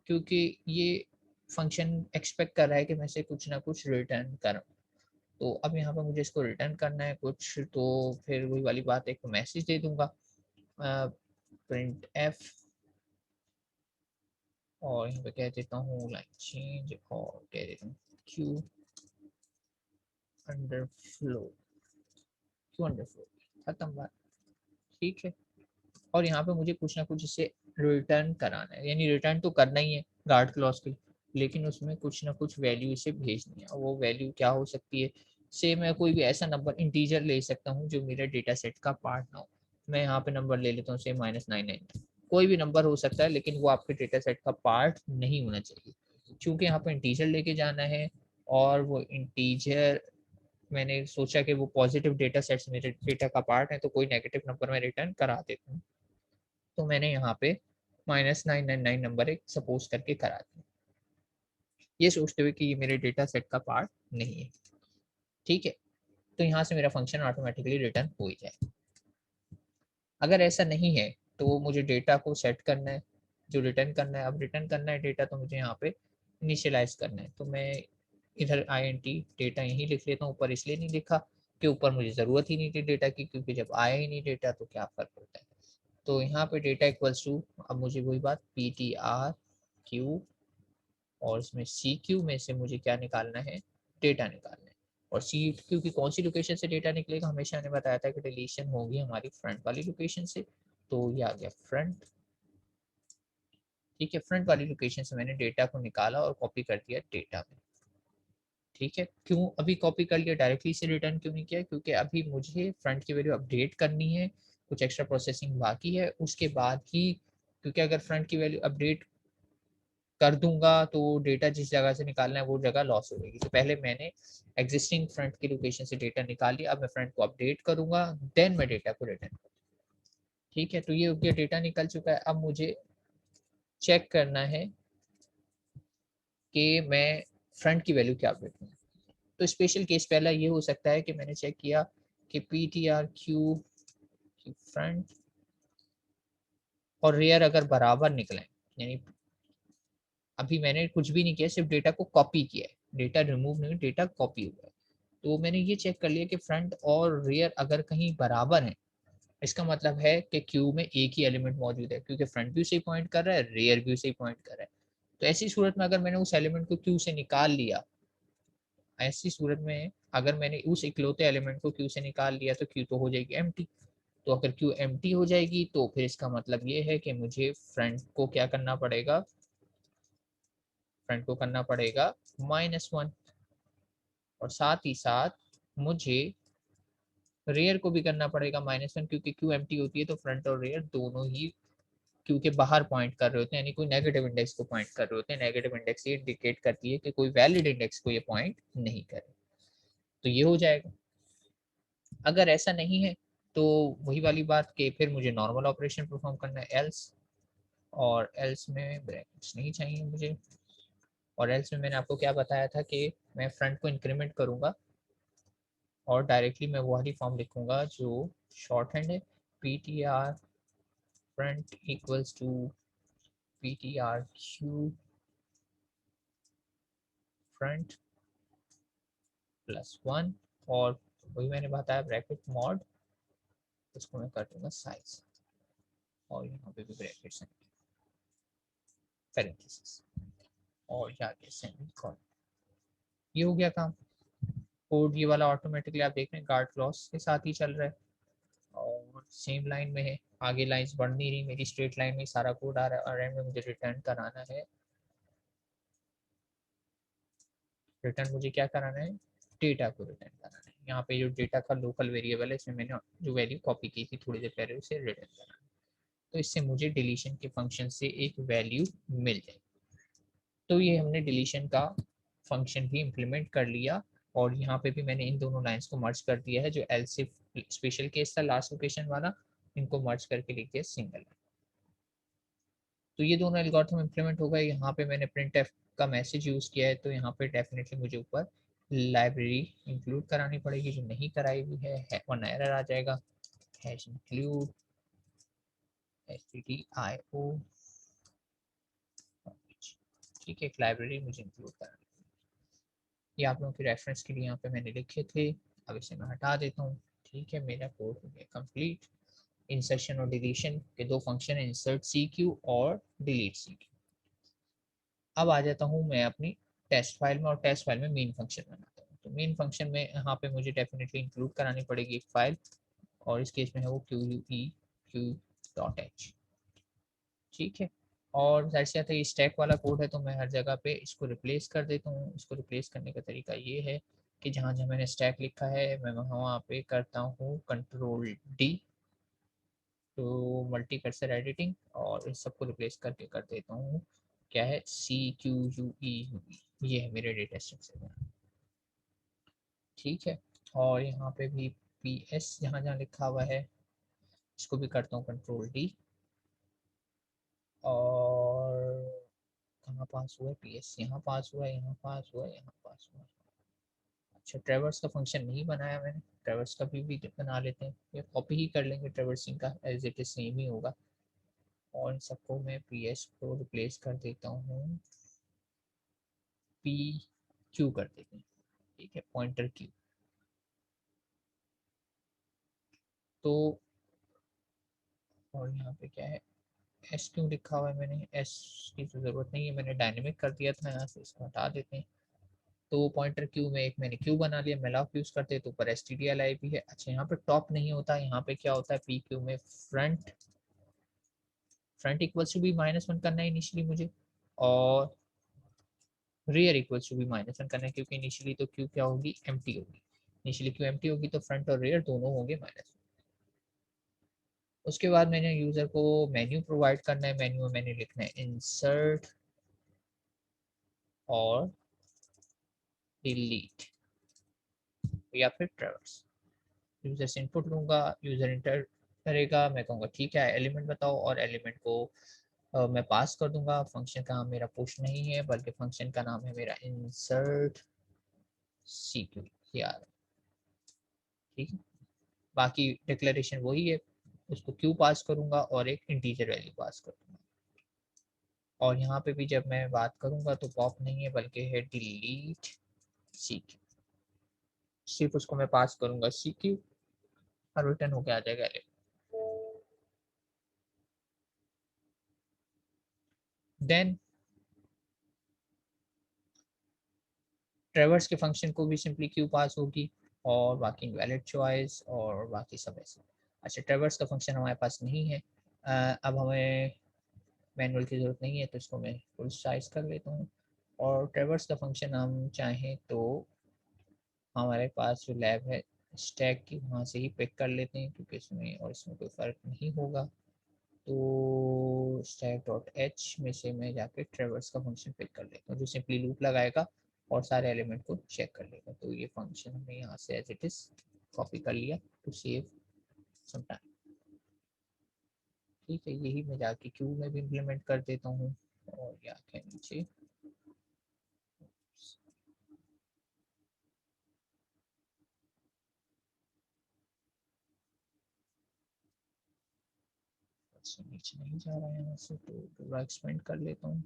क्योंकि ये फंक्शन एक्सपेक्ट कर रहा है कि मैं से कुछ ना कुछ रिटर्न करूँ। तो अब यहाँ पे मुझे इसको रिटर्न करना है कुछ, तो फिर वही वाली बात है, एक मैसेज दे दूंगा प्रिंट एफ, और यहाँ पे कह देता हूँ लाइन चेंज, और कह देता हूँ क्यू अंडरफ्लो, क्यू अंडरफ्लो, खत्म बात। ठीक है। और यहाँ पे मुझे कुछ ना कुछ इसे रिटर्न कराना है, यानी रिटर्न तो करना ही है गार्ड क्लॉज के, लेकिन उसमें कुछ ना कुछ वैल्यू इसे भेजनी है। वो वैल्यू क्या हो सकती है, से मैं कोई भी ऐसा नंबर इंटीजर ले सकता हूँ जो मेरे डेटा सेट का पार्ट ना हो। मैं यहाँ पे नंबर ले लेता हूँ, से -99, कोई भी नंबर हो सकता है, लेकिन वो आपके डेटा सेट का पार्ट नहीं होना चाहिए, क्योंकि यहाँ पे इंटीजर लेके जाना है। और वो इंटीजर मैंने सोचा कि वो पॉजिटिव डेटा सेट्स मेरे डेटा का पार्ट है, तो कोई नेगेटिव नंबर मैं रिटर्न करा देता हूँ। तो मैंने यहाँ पे -999 नंबर एक सपोज करके करा दिया, ये सोचते हुए कि ये मेरे डेटा सेट का पार्ट नहीं है। ठीक है। तो यहाँ से मेरा फंक्शन ऑटोमेटिकली रिटर्न हो ही जाए। अगर ऐसा नहीं है तो मुझे डेटा को सेट करना है, जो रिटर्न करना है। अब रिटर्न करना है डेटा, तो मुझे यहाँ पे इनिशियलाइज करना है। तो मैं इधर INT डेटा यहीं लिख लेता हूँ, ऊपर इसलिए नहीं लिखा कि ऊपर मुझे ज़रूरत ही नहीं थी डेटा की, क्योंकि जब आया ही नहीं डेटा तो क्या फ़र्क पड़ता है। तो यहाँ पे डेटा इक्वल्स टू, अब मुझे वही बात PTR Q, और इसमें CQ में से मुझे क्या निकालना है, डेटा निकालना है। और CQ की कौन सी लोकेशन से डेटा निकलेगा, हमेशा ने बताया था कि डिलीशन होगी हमारी फ्रंट वाली लोकेशन से, तो ये आ गया फ्रंट। ठीक है, फ्रंट वाली लोकेशन से मैंने डेटा को निकाला और कॉपी कर दिया डेटा में। ठीक है, क्यों अभी कॉपी कर लिया, डायरेक्टली से रिटर्न क्यों नहीं किया, क्योंकि अभी मुझे फ्रंट की वैल्यू अपडेट करनी है, कुछ एक्स्ट्रा प्रोसेसिंग बाकी है, उसके बाद ही। क्योंकि अगर फ्रंट की वैल्यू अपडेट कर दूंगा तो डेटा जिस जगह से निकालना है वो जगह लॉस हो जाएगी। तो पहले मैंने एग्जिस्टिंग फ्रंट की लोकेशन से डेटा निकाल लिया, अब मैं फ्रंट को अपडेट करूंगा, देन मैं डेटा को रिटर्न करूंगा। ठीक है, तो ये हो गया, डेटा निकल चुका है। अब मुझे चेक करना है कि मैं फ्रंट की वैल्यू क्या अपडेट करूँ। तो स्पेशल केस पहला ये हो सकता है कि मैंने चेक किया कि PTR Q फ्रंट और रेयर अगर बराबर निकले, यानी अभी मैंने कुछ भी नहीं किया, सिर्फ डेटा को कॉपी किया है, डेटा रिमूव नहीं, डेटा कॉपी हुआ है। तो मैंने ये चेक कर लिया कि फ्रंट और रियर अगर कहीं बराबर है, इसका मतलब है कि क्यू में एक ही एलिमेंट मौजूद है, क्योंकि फ्रंट भी उसे पॉइंट कर रहा है, रियर भी उसे पॉइंट कर रहा है। तो ऐसी सूरत में अगर मैंने उस एलिमेंट को क्यू से निकाल लिया, ऐसी सूरत में अगर मैंने उस इकलौते एलिमेंट को क्यू से निकाल लिया, तो क्यू तो हो जाएगी एम्प्टी। तो अगर क्यू एम्प्टी हो जाएगी, तो फिर इसका मतलब ये है कि मुझे फ्रंट को क्या करना पड़ेगा, फ्रंट को करना पड़ेगा -1, और साथ ही साथ मुझे रेयर को भी करना पड़ेगा -1, क्योंकि क्यू एम्प्टी होती है तो फ्रंट और रेयर दोनों ही क्यू के बाहर पॉइंट कर रहे होते हैं, यानी कोई नेगेटिव इंडेक्स को पॉइंट कर रहे होते हैं। नेगेटिव इंडेक्स ये इंडिकेट करती है कि कोई वैलिड इंडेक्स को ये पॉइंट नहीं करे। तो ये हो जाएगा। अगर ऐसा नहीं है तो वही वाली बात कि फिर मुझे नॉर्मल ऑपरेशन परफॉर्म करना है एल्स, और एल्स में ब्रैकेट्स नहीं चाहिए मुझे। और एल्स में मैंने आपको क्या बताया था कि मैं फ्रंट को इंक्रीमेंट करूंगा और डायरेक्टली मैं वो वाली फॉर्म लिखूंगा जो शॉर्ट हैंड है, P T R front equals to P T R Q front plus one, और वही मैंने बताया ब्रैकेट मॉड, उसको मैं कर दूंगा साइज, और यहाँ पे भी ब्रैकेट्स हैं पैरेंथेसिस, और जाके सेमीकोलन। ये हो गया काम। कोड ये वाला ऑटोमेटिकली आप देख रहे हैं गार्ड क्लॉज के साथ ही चल रहा है और सेम लाइन में है, आगे लाइंस बढ़ नहीं रही, मेरी स्ट्रेट लाइन में सारा कोड आ रहा है, और एंड में मुझे रिटर्न कराना है, रिटर्न मुझे क्या कराना है, डेटा को रिटर्न कराना है। यहाँ पे जो डेटा का लोकल वेरिएबल है इसमें मैंने जो वैल्यू कॉपी की थी थोड़ी देर पहले उसे रिटर्न कराना है, तो इससे मुझे डिलीशन के फंक्शन से एक वैल्यू मिल जाएगी। तो ये हमने डिलीशन का फंक्शन भी इम्प्लीमेंट कर लिया, और यहाँ पे भी मैंने इन दोनों लाइंस को मर्ज कर दिया है, जो एल्सिफ स्पेशल केस था लास्ट लोकेशन वाला, इनको मर्ज करके लिख दिया सिंगल लाइन। तो ये दोनों एल्गोरिथम इम्प्लीमेंट हो गए। यहाँ पे मैंने प्रिंट एफ का मैसेज यूज किया है, तो यहाँ पे डेफिनेटली मुझे ऊपर लाइब्रेरी इंक्लूड करानी पड़ेगी, जो नहीं कराई हुई है, वन एरर आ जाएगा, हैश इंक्लूड stdio, ठीक है, एक लाइब्रेरी मुझे इंक्लूड करानी। ये आप लोगों के रेफरेंस के लिए यहाँ पे मैंने लिखे थे, अब इसे मैं हटा देता हूँ। ठीक है, मेरा कोड हो गया कंप्लीट। इंसर्शन और डिलीशन के दो फंक्शन है, इंसर्ट सी क्यू और डिलीट सी क्यू। अब आ जाता हूँ मैं अपनी टेस्ट फाइल में, और टेस्ट फाइल में मेन फंक्शन बनाता हूँ। तो मेन फंक्शन में यहाँ पे मुझे डेफिनेटली इंक्लूड करानी पड़ेगी एक फाइल, और इस केस में है वो QUEQ.h। ठीक है, और जाहिर सी बात है ये स्टैक वाला कोड है, तो मैं हर जगह पे इसको रिप्लेस कर देता हूँ। इसको रिप्लेस करने का तरीका ये है कि जहाँ जहाँ मैंने स्टैक लिखा है मैं वहाँ पे करता हूँ Ctrl+D, तो मल्टी कर्सर एडिटिंग, और इस सबको रिप्लेस करके कर देता हूँ क्या है CQUE, ये है मेरे डेटा स्ट्रक्चर। ठीक है, और यहाँ पे भी PS जहाँ जहाँ लिखा हुआ है इसको भी करता हूँ Ctrl+D, और कहाँ पास हुआ है PS, यहाँ पास हुआ है, यहाँ पास हुआ है, यहाँ पास हुआ है। अच्छा, ट्रेवर्स का फंक्शन नहीं बनाया मैंने, ट्रेवर्स का भी बना लेते हैं, ये कॉपी ही कर लेंगे ट्रेवर्सिंग का, एज इट इज सेम ही होगा। और इन सबको मैं PS को रिप्लेस कर देता हूँ PQ कर देते हैं, ठीक है, पॉइंटर क्यू। तो और यहाँ पे क्या है, एस क्यों लिखा हुआ है मैंने, एस की तो जरूरत नहीं है, मैंने डायनेमिक कर दिया था यहाँ से, इसको हटा देते हैं। तो पॉइंटर क्यू में एक मैंने क्यू बना लिया, मेलाक यूज करते हैं तो ऊपर stdli भी है। अच्छा, यहाँ पे टॉप नहीं होता, यहाँ पे क्या होता है पी क्यू में फ्रंट, फ्रंट इक्वल्स टू भी -1 करना है इनिशियली मुझे, और रियर इक्वल्स टू भी -1 करना है, क्योंकि इनिशियली तो क्यू क्या होगी, एम्प्टी होगी। इनिशियली क्यू एम्प्टी होगी तो फ्रंट और रियर दोनों होंगे -1। उसके बाद मैंने यूजर को मेन्यू प्रोवाइड करना है, मेन्यू में मैंने लिखना है इंसर्ट और डिलीट या फिर ट्रैवर्स। यूजर से इनपुट लूंगा, यूजर इंटर करेगा, मैं कहूँगा ठीक है एलिमेंट बताओ, और एलिमेंट को मैं पास कर दूंगा। फंक्शन का नाम मेरा पुश नहीं है, बल्कि फंक्शन का नाम है मेरा इंसर्ट सीक्यू, यार ठीक है। बाकी डिक्लेरेशन वही है, उसको क्यू पास करूंगा और एक इंटीजर वैल्यू पास करूंगा। और यहाँ पे भी जब मैं बात करूंगा तो पॉप नहीं है बल्कि है डिलीट सीक्यू, सिर्फ उसको मैं पास करूंगा सीक्यू और रिटर्न होके आ जाएगा एलिमेंट। देन ट्रेवर्स के फंक्शन को भी सिंपली क्यू पास होगी, और बाकी इनवैलिड चॉइस और बाकी सब ऐसे। अच्छा, ट्रेवर्स का फंक्शन हमारे पास नहीं है, अब हमें मैनुअल की ज़रूरत नहीं है, तो इसको मैं फुल साइज कर लेता हूँ। और ट्रेवर्स का फंक्शन हम चाहें तो हमारे पास जो लैब है स्टैक की, वहाँ से ही पिक कर लेते हैं, क्योंकि इसमें और इसमें कोई फ़र्क नहीं होगा। तो स्टैक डॉट एच में से मैं जाके ट्रेवर्स का फंक्शन पिक कर लेता हूँ, जो सिंपली लूप लगाएगा और सारे एलिमेंट को चेक कर लेगा। तो ये फंक्शन हमें यहाँ से एज इट इज कॉपी कर लिया टू सेव सम टाइम। ठीक है, यही मैं जाके क्यू में भी इम्प्लीमेंट कर देता हूँ और यहाँ के नीचे से नीचे नहीं जा रहा है यहाँ से, तो पूरा एक्सपेंड कर लेता हूँ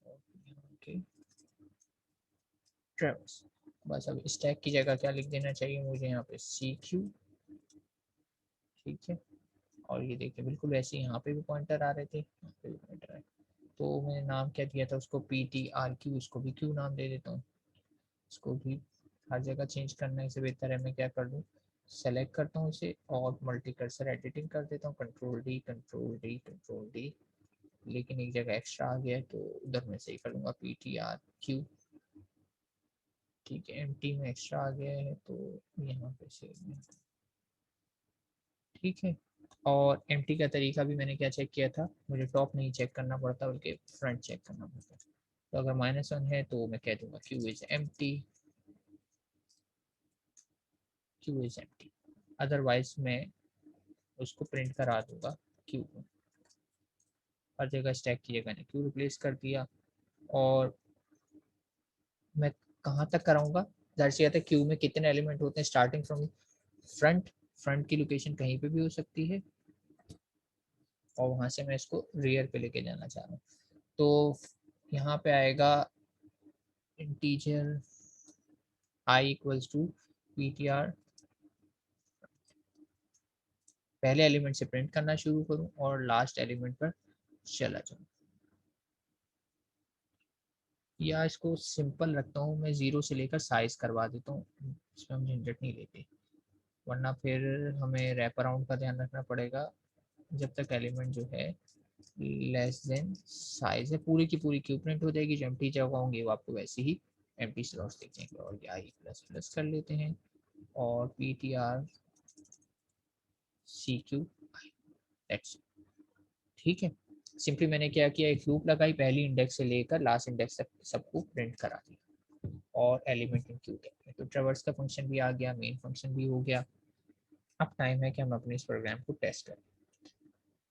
और यहाँ के ट्रेवल्स। बस अब स्टैक की जगह क्या लिख देना चाहिए मुझे यहाँ पे सी क्यू। ठीक है, और ये देखिए बिल्कुल वैसे यहाँ पे भी पॉइंटर आ रहे थे, यहाँ पे भी पॉइंटर आए। तो मैंने नाम क्या दिया था उसको, पी टी आर क्यू, इसको भी क्यू नाम दे देता हूँ। इसको भी हर जगह चेंज करने से बेहतर है मैं क्या कर दूँ, सेलेक्ट करता हूँ इसे और मल्टी कर्सर एडिटिंग कर देता हूँ, control D control D control D. लेकिन एक जगह एक्स्ट्रा आ गया है तो उधर मैं सही कर लूँगा, पी टी आर क्यू। ठीक है, एम टी में एक्स्ट्रा आ गया है तो यहाँ पे से। ठीक है, और एम टी का तरीका भी मैंने क्या चेक किया था, मुझे टॉप नहीं चेक करना पड़ता बल्कि फ्रंट चेक करना पड़ता। तो अगर -1 है तो मैं कह दूंगा queue is empty, queue is empty. Otherwise मैं उसको प्रिंट करा दूंगा क्यू को। हर जगह स्टैक की जगह ने क्यू रिप्लेस कर दिया। और मैं कहाँ तक कराऊंगा, जाहिर सी बात है क्यू में कितने एलिमेंट होते हैं, स्टार्टिंग फ्रॉम फ्रंट। फ्रंट की लोकेशन कहीं पे भी हो सकती है और वहां से मैं इसको रियर पे लेके जाना चाह रहा हूँ। तो यहाँ पे आएगा integer I equals to P T R, पहले एलिमेंट से प्रिंट करना शुरू करूँ और लास्ट एलिमेंट पर चला जाऊँ, या इसको सिंपल रखता हूँ मैं, 0 से लेकर साइज करवा देता हूँ, इसमें हम झंझट नहीं लेते, वरना फिर हमें रैप अराउंड का ध्यान रखना पड़ेगा। जब तक एलिमेंट जो है लेस देन साइज है, पूरी की पूरी क्यू प्रिंट हो जाएगी, जो एम्प्टी जगह होंगी वो आपको वैसे ही एम्प्टी स्लॉट्स दिख जाएंगे। और ये आई प्लस प्लस कर लेते हैं और P T R C queue that's. ठीक है, सिंपली मैंने क्या किया, एक लूप लगाई, पहली इंडेक्स से लेकर लास्ट इंडेक्स तक सबको प्रिंट करा दिया और एलिमेंट इन क्यू तक। तो ट्रेवर्स का फंक्शन भी आ गया, मेन फंक्शन भी हो गया। अब टाइम है कि हम अपने इस प्रोग्राम को टेस्ट करें।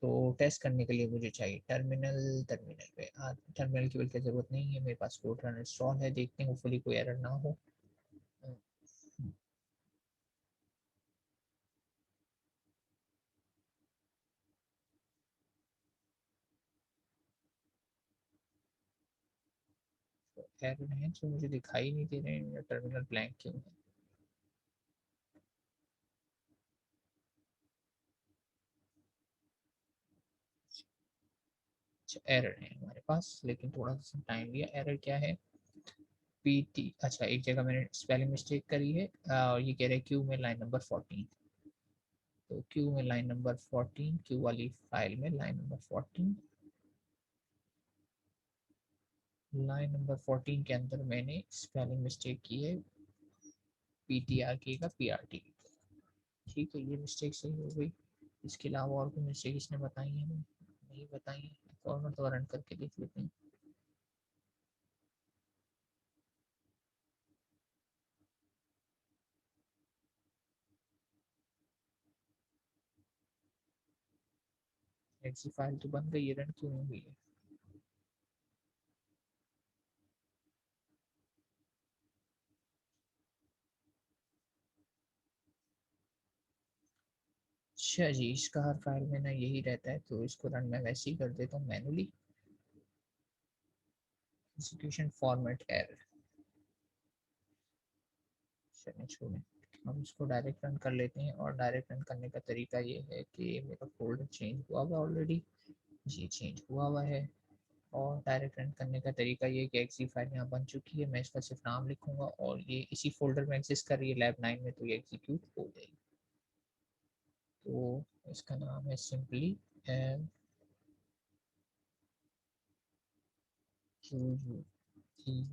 तो टेस्ट करने के लिए मुझे चाहिए टर्मिनल। टर्मिनल पे टर्मिनल की बल्कि ज़रूरत नहीं है, मेरे पास कोड रन इंस्टॉल है, देखते हैं होपफुली कोई एरर ना हो। एरर है जो मुझे दिखाई नहीं दे रहे हैं, टर्मिनल ब्लैंक क्यों है। अच्छा, एरर है हमारे पास, लेकिन थोड़ा सा टाइम लिया। एरर क्या है, पी टी, अच्छा एक जगह मैंने स्पेलिंग मिस्टेक करी है और ये कह रहे हैं क्यू में लाइन नंबर 14। तो क्यू में लाइन नंबर 14, क्यू वाली फाइल में लाइन नंबर 14, लाइन नंबर 14 के अंदर मैंने स्पेलिंग मिस्टेक की है, पी टी आर की का पी आर टी। ठीक है, ये मिस्टेक सही हो गई। इसके अलावा और कोई मिस्टेक इसने बताई है हमें, नहीं बताई है। और मतलब रन करके देख लेते हैं। एक्सी फाइल तो बन गई है, रन क्यों नहीं हुई है। अच्छा जी, इसका हर फाइल में ना यही रहता है, तो इसको रन मैं वैसे ही कर देता हूँ मैनुअली। एग्जीक्यूशन फॉर्मेट एरर, चलिए छोड़ें, हम इसको डायरेक्ट रन कर लेते हैं। और डायरेक्ट रन करने का तरीका ये है कि मेरा फोल्डर चेंज हुआ हुआ ऑलरेडी, जी चेंज हुआ हुआ है। और डायरेक्ट रन करने का तरीका ये है कि एक्सी फाइल यहाँ बन चुकी है, मैं इसका सिर्फ नाम लिखूंगा और ये इसी फोल्डर में एग्जिस्ट कर रही है लैब 9 में, तो ये एग्जीक्यूट हो जाएगी। तो इसका नाम है simply Q U E.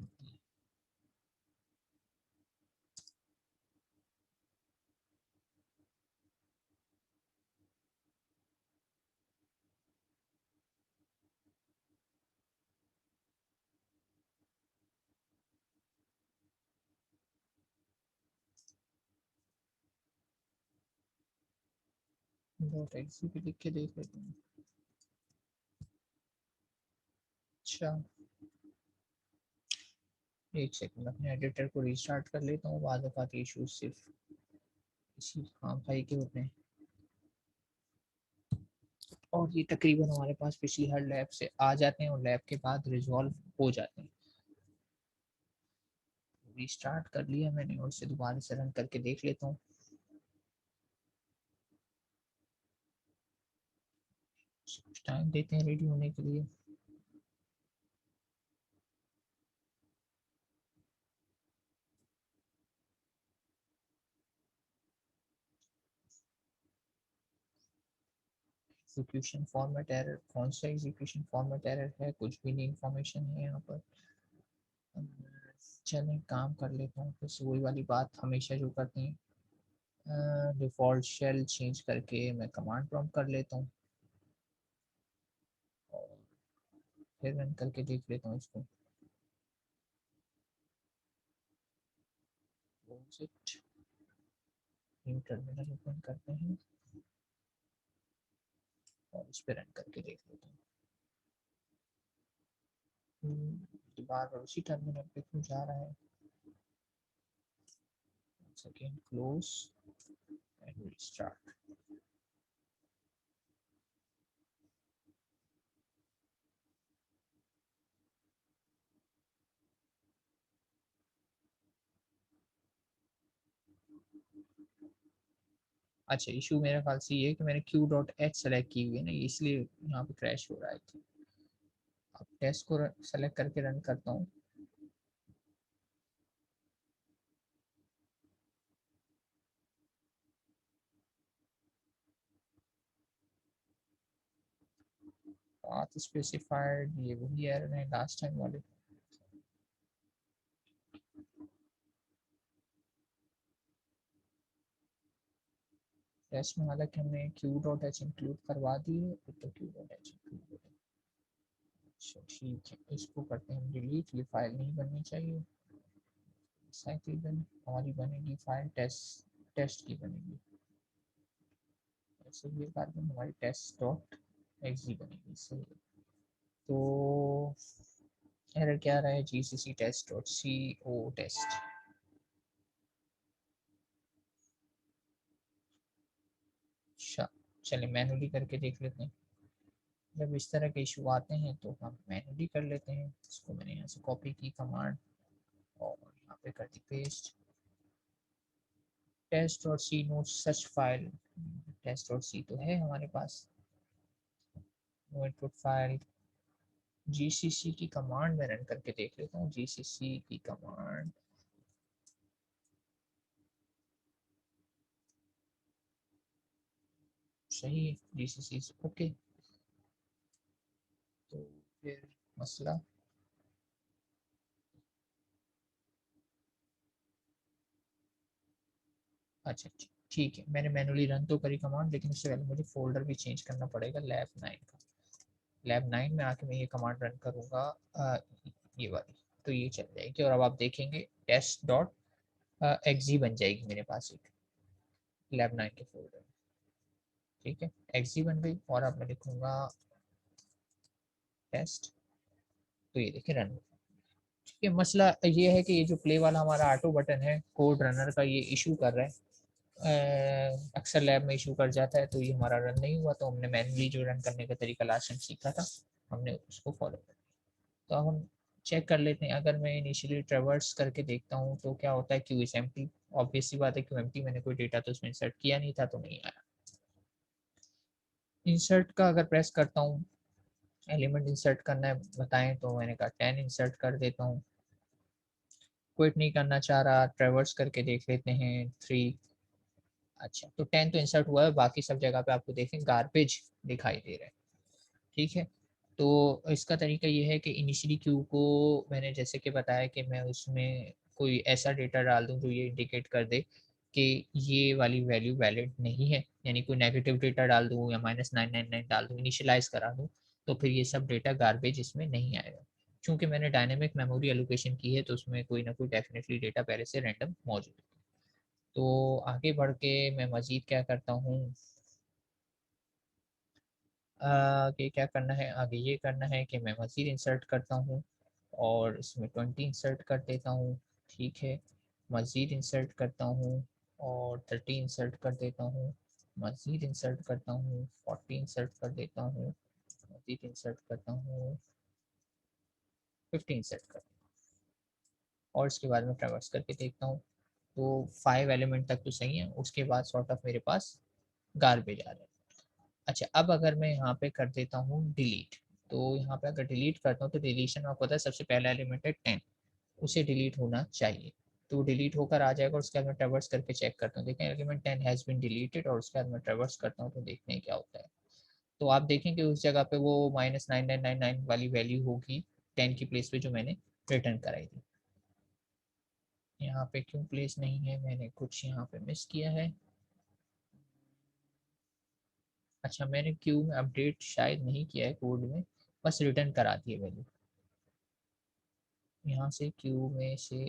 Dot exe भी लिख के देख लेते हैं। अच्छा एक सेकंड, अपने एडिटर को रीस्टार्ट कर लेता हूँ, बाद में इशू सिर्फ इसी काम का ही के होते हैं। और ये तकरीबन हमारे पास पिछली हर लैब से आ जाते हैं और लैब के बाद रिजॉल्व हो जाते हैं। रीस्टार्ट कर लिया मैंने और इसे दोबारा से रन करके देख लेता हूँ। कुछ टाइम देते हैं रेडी होने के लिए। एग्जीक्यूशन फॉर्मेट एरर, कौन सा एग्जीक्यूशन फॉर्मेट एरर है? कुछ भी नहीं इंफॉर्मेशन है यहाँ पर। चलें काम कर लेता हूँ, फिर से वही वाली बात हमेशा जो करते हैं, डिफ़ॉल्ट शेल चेंज करके मैं कमांड प्रॉम्प्ट कर लेता हूँ और फिर रन करके देख लेता हूँ इसको। न्यू टर्मिनल ओपन करते हैं और इस पर रन करके देख लेता हूँ। बार बार उसी टर्मिनल पे क्यों जा रहा है? Second close and restart. अच्छा इशू मेरे ख्याल से ये है कि मैंने क्यू डॉट एच सेलेक्ट की हुई है ना, इसलिए यहाँ पे क्रैश हो रहा है। अब टेस्ट को सेलेक्ट करके रन करता हूँ। पाथ स्पेसिफाइड, ये वही एरर है लास्ट टाइम वाले। टेस्ट में हालांकि हमने क्यू डॉट एच इंक्लूड करवा दी है, तो क्यू डॉट एच इंक्लूड। अच्छा ठीक है, इसको करते हैं डिलीट, ये फाइल नहीं बननी चाहिए। हमारी बनेगी फाइल टेस्ट, टेस्ट की बनेगी। ऐसे ये बात में हमारी टेस्ट डॉट एक्सी बनेगी। सही है। तो एरर क्या रहा है? जी सी सी टेस्ट डॉट सी ओ टेस्ट। अच्छा चलिए मैनुअली करके देख लेते हैं। जब इस तरह के इशू आते हैं तो हम मैनुअली कर लेते हैं। इसको मैंने यहाँ से कॉपी की कमांड और यहाँ पे कर दी paste. Test dot C no such file, test dot C तो है हमारे पास, नो इनपुट फाइल। जीसीसी की कमांड में रन करके देख लेता हूँ। जीसीसी की कमांड सही है, जीसीसी ओके। तो फिर मसला, अच्छा ठीक है, मैंने मैनुअली रन तो करी कमांड, लेकिन उससे पहले मुझे फोल्डर भी चेंज करना पड़ेगा लैब 9 का। लैब 9 में आके मैं ये कमांड रन करूँगा, ये वाली, तो ये चल जाएगी और अब आप देखेंगे टेस्ट डॉट एक्जी बन जाएगी मेरे पास एक लैब 9 के फोल्डर में। ठीक है, एक्जी बन गई और अब मैं लिखूंगा टेस्ट, तो ये देखिए रन। ठीक है, मसला ये है कि ये जो प्ले वाला हमारा ऑटो बटन है कोड रनर का, ये इशू कर रहा है। अक्सर लैब में इशू कर जाता है, तो ये हमारा रन नहीं हुआ। तो हमने मैनुअली जो रन करने का तरीका लास्ट टाइम सीखा था, हमने उसको फॉलो कर। तो अब हम चेक कर लेते हैं। अगर मैं इनिशियली ट्रेवर्स करके देखता हूँ तो क्या होता है, क्यू इज एम्प्टी। ऑब्वियस सी बात है, क्यू एम्प्टी, मैंने कोई डेटा तो उसमें इंसर्ट किया नहीं था, तो नहीं आया। इंसर्ट का अगर प्रेस करता हूँ, एलिमेंट इंसर्ट करना है बताएं, तो मैंने कहा 10 इंसर्ट कर देता हूँ। क्विट नहीं करना चाह रहा, ट्रेवर्स करके देख लेते हैं 3। अच्छा तो 10 तो इंसर्ट हुआ है, बाकी सब जगह पे आपको देखें गार्बेज दिखाई दे रहा है। ठीक है, तो इसका तरीका ये है कि इनिशियली क्यू को मैंने जैसे कि बताया कि मैं उसमें कोई ऐसा डेटा डाल दूं जो ये इंडिकेट कर दे कि ये वाली वैल्यू वैलिड नहीं है, यानी कोई नेगेटिव डेटा डाल दूं या -999 डाल दूं, इनिशियलाइज करा दूं, तो फिर ये सब डेटा गार्बेज इसमें नहीं आएगा। क्योंकि मैंने डायनेमिक मेमोरी एलोकेशन की है, तो उसमें कोई ना कोई डेफिनेटली डेटा पहले से रैंडम मौजूद है। तो आगे बढ़ के मैं मज़ीद क्या करता हूँ, कि क्या करना है आगे। ये करना है कि मैं मज़ीद इंसर्ट करता हूँ और इसमें 20 इंसर्ट कर देता हूँ। ठीक है, मज़ीद इंसर्ट करता हूँ और 30 इंसर्ट कर देता हूँ। मज़ीद इंसर्ट करता हूँ, 40 इंसर्ट कर देता हूँ। मज़ीद इंसर्ट करता हूँ, 50 इंसर्ट कर, और इसके बाद में ट्रैवर्स करके देखता हूँ। तो 5 एलिमेंट तक तो सही है, उसके बाद सॉर्ट ऑफ मेरे पास गार्बेज आ रहा है। अच्छा, अब अगर मैं यहाँ पे कर देता हूँ डिलीट, तो यहाँ पे अगर डिलीट करता हूँ तो डिलीशन आपको पता है सबसे पहला एलिमेंट है 10, उसे डिलीट होना चाहिए। तो डिलीट होकर आ जाएगा और उसके बाद मैं ट्रैवर्स करके चेक करता हूँ, देखें एलिमेंट 10 हैज़ बीन डिलीटेड, और उसके बाद मैं ट्रैवर्स करता हूँ तो देखते हैं क्या होता है। तो आप देखें कि उस जगह पे वो -9999 वाली वैल्यू होगी 10 की प्लेस पे जो मैंने रिटर्न कराई थी। यहाँ पे क्यों प्लेस नहीं है, मैंने कुछ यहाँ पे मिस किया है। अच्छा, मैंने क्यू में अपडेट शायद नहीं किया है कोड में, बस रिटर्न करा दी है वैल्यू। यहाँ से क्यू में से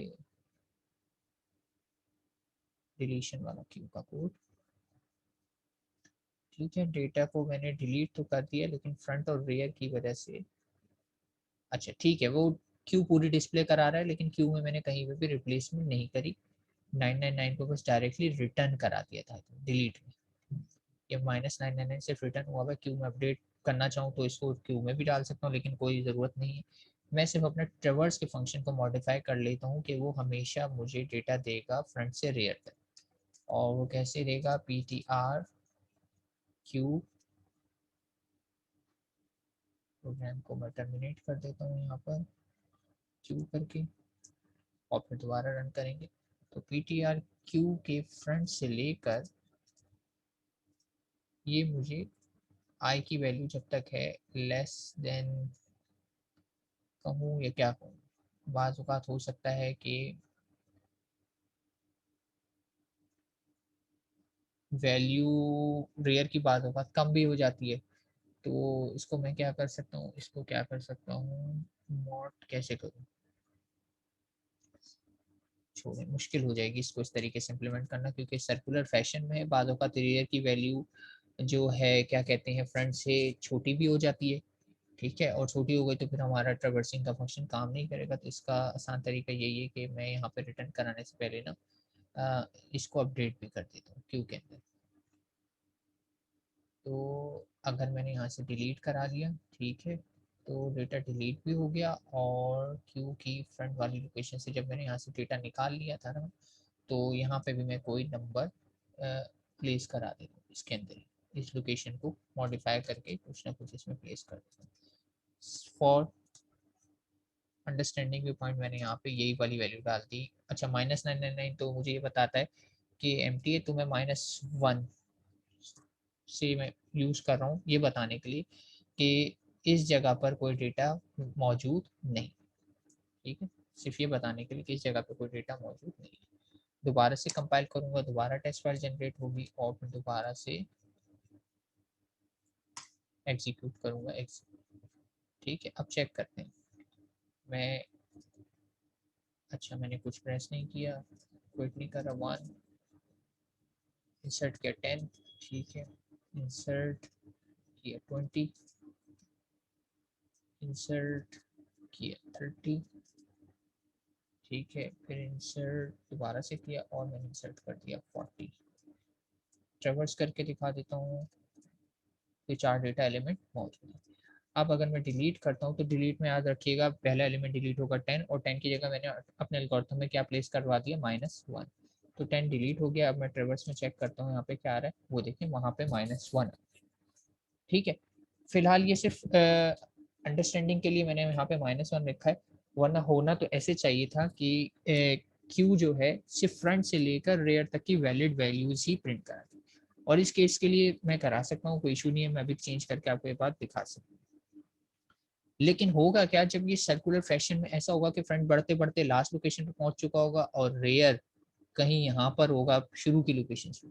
डिलीशन वाला क्यू का कोड, ठीक है। डेटा को मैंने डिलीट तो कर दिया लेकिन फ्रंट और रियर की वजह से, अच्छा ठीक है, वो क्यू पूरी डिस्प्ले करा रहा है लेकिन क्यू में मैंने कहीं पे भी रिप्लेसमेंट नहीं करी, 999 को बस डायरेक्टली रिटर्न करा दिया था डिलीट में। ये -999 सिर्फ रिटर्न हुआ है। क्यू में अपडेट करना चाहूँ तो इसको क्यू में भी डाल सकता हूँ लेकिन कोई ज़रूरत नहीं है। मैं सिर्फ अपने ट्रेवर्स के फंक्शन को मॉडिफाई कर लेता हूँ कि वो हमेशा मुझे डेटा देगा फ्रंट से रियर तक। और वो कैसे देगा, PTR क्यू, प्रोग्राम को मैं टर्मिनेट कर देता हूँ यहाँ पर क्यू करके, और फिर दोबारा रन करेंगे। तो PTR क्यू के फ्रंट से लेकर ये मुझे आई की वैल्यू जब तक है लेस देन कहूँ या क्या कहूँ, बाज़ औक़ात हो सकता है कि वैल्यू रेयर की बात औक़ात कम भी हो जाती है। तो इसको मैं क्या कर सकता हूँ, इसको क्या कर सकता हूँ, मॉड कैसे करूँ, छोड़ें, मुश्किल हो जाएगी इसको इस तरीके से इम्प्लीमेंट करना, क्योंकि सर्कुलर फैशन में बाज़ औक़ात रेयर की वैल्यू जो है क्या कहते हैं फ्रंट से छोटी भी हो जाती है। ठीक है, और छोटी हो गई तो फिर हमारा ट्रैवर्सिंग का फंक्शन काम नहीं करेगा। तो इसका आसान तरीका यही है कि मैं यहाँ पे रिटर्न कराने से पहले ना इसको अपडेट भी कर देता हूँ क्यू के अंदर। तो अगर मैंने यहाँ से डिलीट करा लिया, ठीक है, तो डेटा डिलीट भी हो गया, और क्यू की फ्रंट वाली लोकेशन से जब मैंने यहाँ से डेटा निकाल लिया था ना, तो यहाँ पे भी मैं कोई नंबर प्लेस करा देता हूँ इसके अंदर, इस लोकेशन को मॉडिफाई करके कुछ ना कुछ इसमें प्लेस कर देता हूँ। फॉर अंडरस्टैंडिंग व्यू पॉइंट मैंने यहाँ पे यही वाली वैल्यू डाल दी। अच्छा, -999 तो मुझे ये बताता है कि एम्प्टी है, तो मैं -1 से मैं यूज़ कर रहा हूँ ये बताने के लिए कि इस जगह पर कोई डेटा मौजूद नहीं। ठीक है, सिर्फ ये बताने के लिए कि इस जगह पर कोई डेटा मौजूद नहीं है। दोबारा से कंपाइल करूँगा, दोबारा टेस्ट फाइल जनरेट होगी और फिर दोबारा से एग्जीक्यूट करूँगा। ठीक है, अब चेक करते हैं। मैं, अच्छा मैंने कुछ प्रेस नहीं किया, क्विट नहीं करा। 1 इंसर्ट किया 10, ठीक है, इंसर्ट किया 20, इंसर्ट किया 30, ठीक है, फिर इंसर्ट दोबारा से किया और मैंने इंसर्ट कर दिया 40। ट्रेवर्स करके दिखा देता हूँ, ये 4 डेटा एलिमेंट मौजूद है। अब अगर मैं डिलीट करता हूँ तो डिलीट में याद रखिएगा पहला एलिमेंट डिलीट होगा 10, और 10 की जगह मैंने अपने एल्गोरिथम में क्या प्लेस करवा दिया, -1। तो 10 डिलीट हो गया। अब मैं ट्रेवर्स में चेक करता हूँ यहाँ पे क्या आ रहा है, वो देखिए वहाँ पे -1। ठीक है, फिलहाल ये सिर्फ अंडरस्टैंडिंग के लिए मैंने यहाँ पे -1 लिखा है, वरना होना तो ऐसे चाहिए था कि क्यू जो है सिर्फ फ्रंट से लेकर रेयर तक की वैलिड वैल्यूज ही प्रिंट करा दी। और इस केस के लिए मैं करा सकता हूँ, कोई इशू नहीं है, मैं अभी चेंज करके आपको ये बात दिखा सकता हूँ। लेकिन होगा क्या, जब ये सर्कुलर फैशन में ऐसा होगा कि फ्रंट बढ़ते बढ़ते लास्ट लोकेशन पे पहुंच चुका होगा और रेयर कहीं यहाँ पर होगा शुरू की लोकेशन से,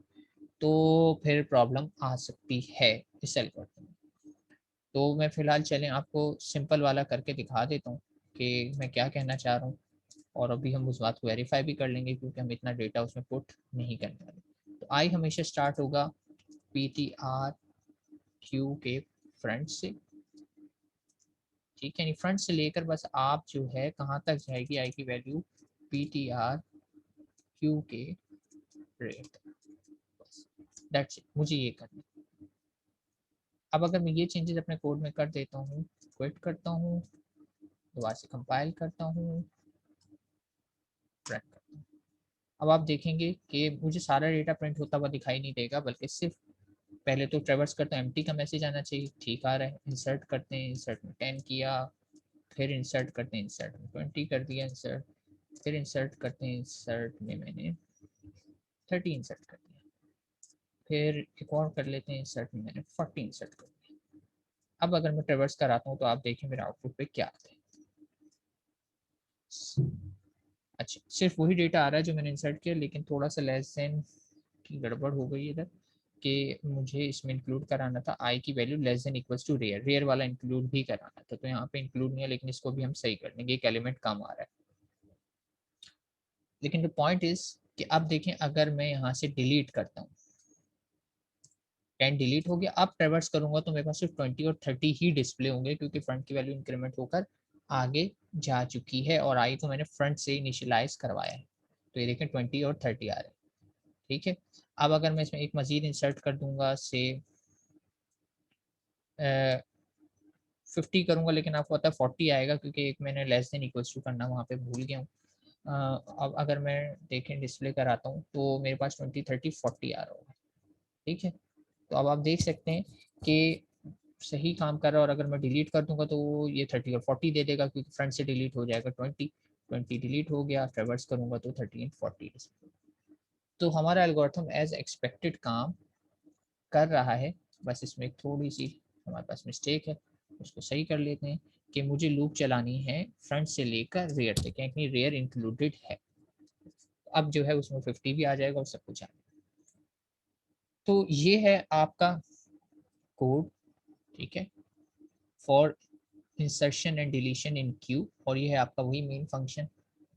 तो फिर प्रॉब्लम आ सकती है इस एल्गोरिथम में। तो मैं फिलहाल चलें आपको सिंपल वाला करके दिखा देता हूँ कि मैं क्या कहना चाह रहा हूँ, और अभी हम उस बात को वेरीफाई भी कर लेंगे क्योंकि हम इतना डेटा उसमें पुट नहीं करने वाले। तो आई हमेशा स्टार्ट होगा PTR क्यू के फ्रंट से, ठीक है, नहीं फ्रंट से लेकर बस आप जो है कहाँ तक जाएगी, आई की वैल्यू PTR Q के रेट, दैट्स इट, मुझे ये करना है। अब अगर मैं ये चेंजेस अपने कोड में कर देता हूँ, क्विट करता हूँ, दोबारा से कंपाइल करता हूँ, रन करता हूँ, अब आप देखेंगे कि मुझे सारा डेटा प्रिंट होता हुआ दिखाई नहीं देगा, बल्कि सिर्फ पहले तो ट्रेवर्स करते हैं, एम्प्टी का मैसेज आना चाहिए, ठीक आ रहा है, इंसर्ट करते हैं, इंसर्ट में 10 किया, फिर इंसर्ट करते हैं, इंसर्ट में 20 कर दिया इंसर्ट, फिर इंसर्ट करते हैं, इंसर्ट में मैंने 30 इंसर्ट कर दिया, फिर एक और कर लेते हैं, इंसर्ट में मैंने 40 इंसर्ट कर दिया। अब अगर मैं ट्रेवर्स कराता हूँ तो आप देखें मेरे आउटपुट पे क्या आता है। अच्छा, सिर्फ वही डेटा आ रहा है जो मैंने इंसर्ट किया, लेकिन थोड़ा सा लेस देन की गड़बड़ हो गई इधर, कि मुझे इसमें इंक्लूड कराना था आई की value less than equals to rear, rear वाला इंक्लूड भी कराना था, तो यहाँ पे इंक्लूड नहीं है, लेकिन इसको भी हम सही कर लेंगे, एक एलिमेंट कम आ रहा है। लेकिन द पॉइंट इज कि अब देखें, अगर मैं यहाँ से डिलीट करता हूँ, 10 डिलीट हो गया, अब ट्रेवर्स करूंगा तो मेरे पास सिर्फ 20 और 30 ही डिस्प्ले होंगे, क्योंकि फ्रंट की वैल्यू इंक्रीमेंट होकर आगे जा चुकी है, और आई को मैंने फ्रंट से इनिशियलाइज करवाया है, तो ये देखें 20 और 30 आ रहे हैं, ठीक है। अब अगर मैं इसमें एक मजीद इंसर्ट कर दूंगा से 50 करूंगा, लेकिन आपको पता है 40 आएगा, क्योंकि एक मैंने लेस देन इक्वल्स टू करना वहाँ पे भूल गया हूँ। अब अगर मैं देखें डिस्प्ले कराता हूँ तो मेरे पास 20 30 40 आ रहा होगा, ठीक है। तो अब आप देख सकते हैं कि सही काम कर रहा है, और अगर मैं डिलीट कर दूंगा तो ये 30 और 40 दे देगा, क्योंकि फ्रंट से डिलीट हो जाएगा 20 डिलीट हो गया, ट्रेवर्स करूंगा तो 30 एंड 40। तो हमारा एल्गोरिथम एज एक्सपेक्टेड काम कर रहा है, बस इसमें एक थोड़ी सी हमारे पास मिस्टेक है, उसको सही कर लेते हैं, कि मुझे लूप चलानी है फ्रंट से लेकर रेयर तक, यानी रेयर इंक्लूडेड है। अब जो है उसमें 50 भी आ जाएगा और सब कुछ आ जाएगा। तो ये है आपका कोड, ठीक है, for insertion and deletion in Q, और ये है आपका वही मेन फंक्शन,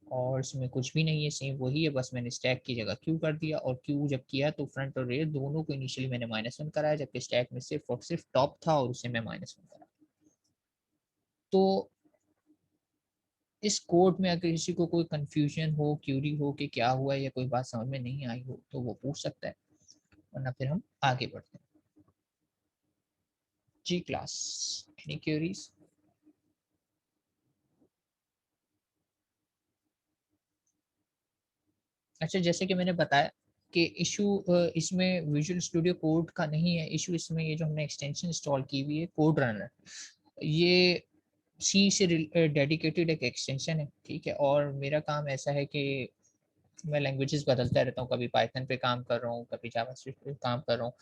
और इसमें कुछ भी नहीं है, सेम वही है, बस मैंने स्टैक की जगह क्यू कर दिया, और क्यू जब किया तो फ्रंट और रेयर दोनों को इनिशियली मैंने -1 कराया, जबकि स्टैक में सिर्फ और सिर्फ टॉप था और उसे मैं -1 करा। तो इस कोड में अगर किसी को कोई कंफ्यूजन हो, क्यूरी हो कि क्या हुआ या कोई बात समझ में नहीं आई हो, तो वो पूछ सकता है, वरना फिर हम आगे बढ़ते हैं। जी क्लास, एनी क्यूरीज? अच्छा, जैसे कि मैंने बताया कि इशू इसमें विजुअल स्टूडियो कोड का नहीं है, इशू इसमें ये जो हमने एक्सटेंशन इंस्टॉल की हुई है कोड रनर, ये सी से डेडिकेटेड एक एक्सटेंशन है, ठीक है। और मेरा काम ऐसा है कि मैं लैंग्वेजेस बदलता रहता हूँ, कभी पाइथन पे काम कर रहा हूँ, कभी जावास्क्रिप्ट पे काम कर रहा हूँ।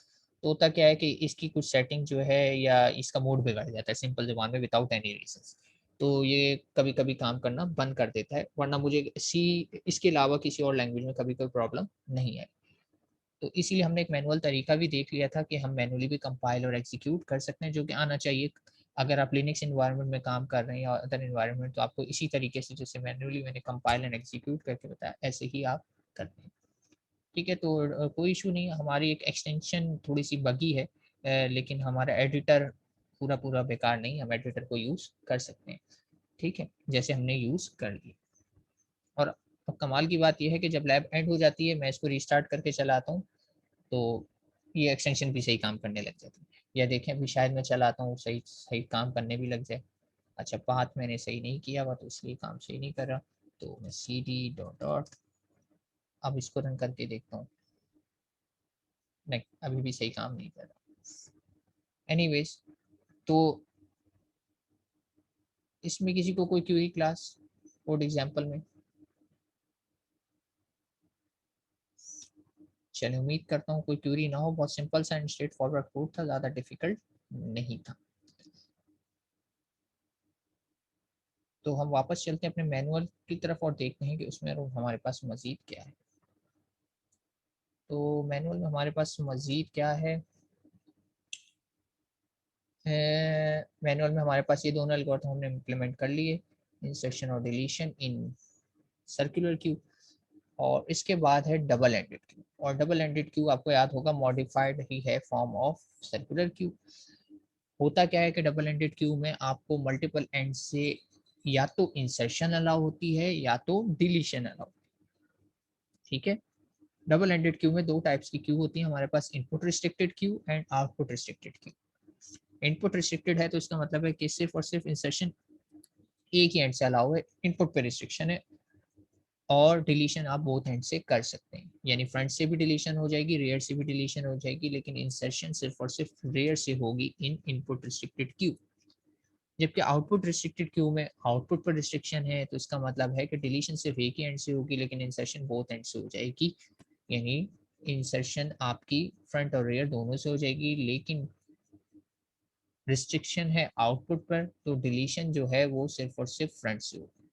तो होता क्या है कि इसकी कुछ सेटिंग जो है या इसका मूड बिगड़ जाता है सिंपल जुबान में, विदाउट एनी रीजंस, तो ये कभी कभी काम करना बंद कर देता है, वरना मुझे सी इसके अलावा किसी और लैंग्वेज में कभी कोई प्रॉब्लम नहीं है। तो इसीलिए हमने एक मैनुअल तरीका भी देख लिया था कि हम मैनुअली भी कंपाइल और एग्जीक्यूट कर सकते हैं, जो कि आना चाहिए अगर आप लिनक्स इन्वायरमेंट में काम कर रहे हैं या अदर इन्वायरमेंट, तो आपको इसी तरीके से जैसे मैनुअली मैंने कंपाइल एंड एग्जीक्यूट करके बताया, ऐसे ही आप करते हैं, ठीक है। तो कोई इशू नहीं है, हमारी एक एक्सटेंशन थोड़ी सी बगी है, लेकिन हमारा एडिटर पूरा पूरा बेकार नहीं, हम एडिटर को यूज़ कर सकते हैं, ठीक है, जैसे हमने यूज़ कर लिया। और अब कमाल की बात यह है कि जब लैब एंड हो जाती है, मैं इसको रिस्टार्ट करके चलाता हूँ, तो ये एक्सटेंशन भी सही काम करने लग जाती है, या देखें अभी शायद मैं चलाता हूँ सही सही काम करने भी लग जाए। अच्छा, पाथ मैंने सही नहीं किया हुआ तो इसलिए काम सही नहीं कर रहा, तो मैं cd ... अब इसको रन करके देखता हूँ, नहीं अभी भी सही काम नहीं कर रहा। एनीवेज, तो इसमें किसी को कोई क्यूरी क्लास कोड एग्जांपल में? चलिए, उम्मीद करता हूँ कोई क्यूरी ना हो, बहुत सिंपल सा एंड स्ट्रेट फॉरवर्ड कोड था, ज़्यादा डिफिकल्ट नहीं था। तो हम वापस चलते हैं अपने मैनुअल की तरफ और देखते हैं कि उसमें हमारे पास मज़ीद क्या है। तो मैनुअल में हमारे पास मज़ीद क्या है, मैनुअल में हमारे पास ये दोनों एल्गोरिथम हमने इम्प्लीमेंट कर लिए, इंसर्शन और डिलीशन इन सर्कुलर क्यू, और इसके बाद है डबल एंडेड क्यू, और डबल एंडेड क्यू आपको याद होगा मॉडिफाइड ही है फॉर्म ऑफ सर्कुलर क्यू। होता क्या है कि डबल एंडेड क्यू में आपको मल्टीपल एंड से या तो इंसर्शन अलाउ होती है या तो डिलीशन अलाउ, ठीक है। डबल एंडेड क्यू में दो टाइप्स की क्यू होती है हमारे पास, input restricted queue and output restricted queue. Input restricted है तो इसका मतलब है कि सिर्फ और सिर्फ इंसर्शन एक ही एंड से अलाउ है, इनपुट पे रिस्ट्रिक्शन है, और डिलीशन आप बोथ एंड से कर सकते हैं, यानी फ्रंट से भी डिलीशन हो जाएगी, रेयर से भी डिलीशन हो जाएगी, लेकिन इंसर्शन सिर्फ और सिर्फ रेयर से होगी इन इनपुट रिस्ट्रिक्टेड क्यू। जबकि आउटपुट रिस्ट्रिक्टेड क्यू में आउटपुट पर रिस्ट्रिक्शन है, तो इसका मतलब है कि डिलीशन सिर्फ एक ही एंड से होगी लेकिन इंसर्शन बोथ एंड से हो जाएगी, यानी इंसर्शन आपकी फ्रंट और रेयर दोनों से हो जाएगी, लेकिन रिस्ट्रिक्शन है आउटपुट पर, तो डिलीशन जो है वो सिर्फ और सिर्फ फ्रंट से होगी।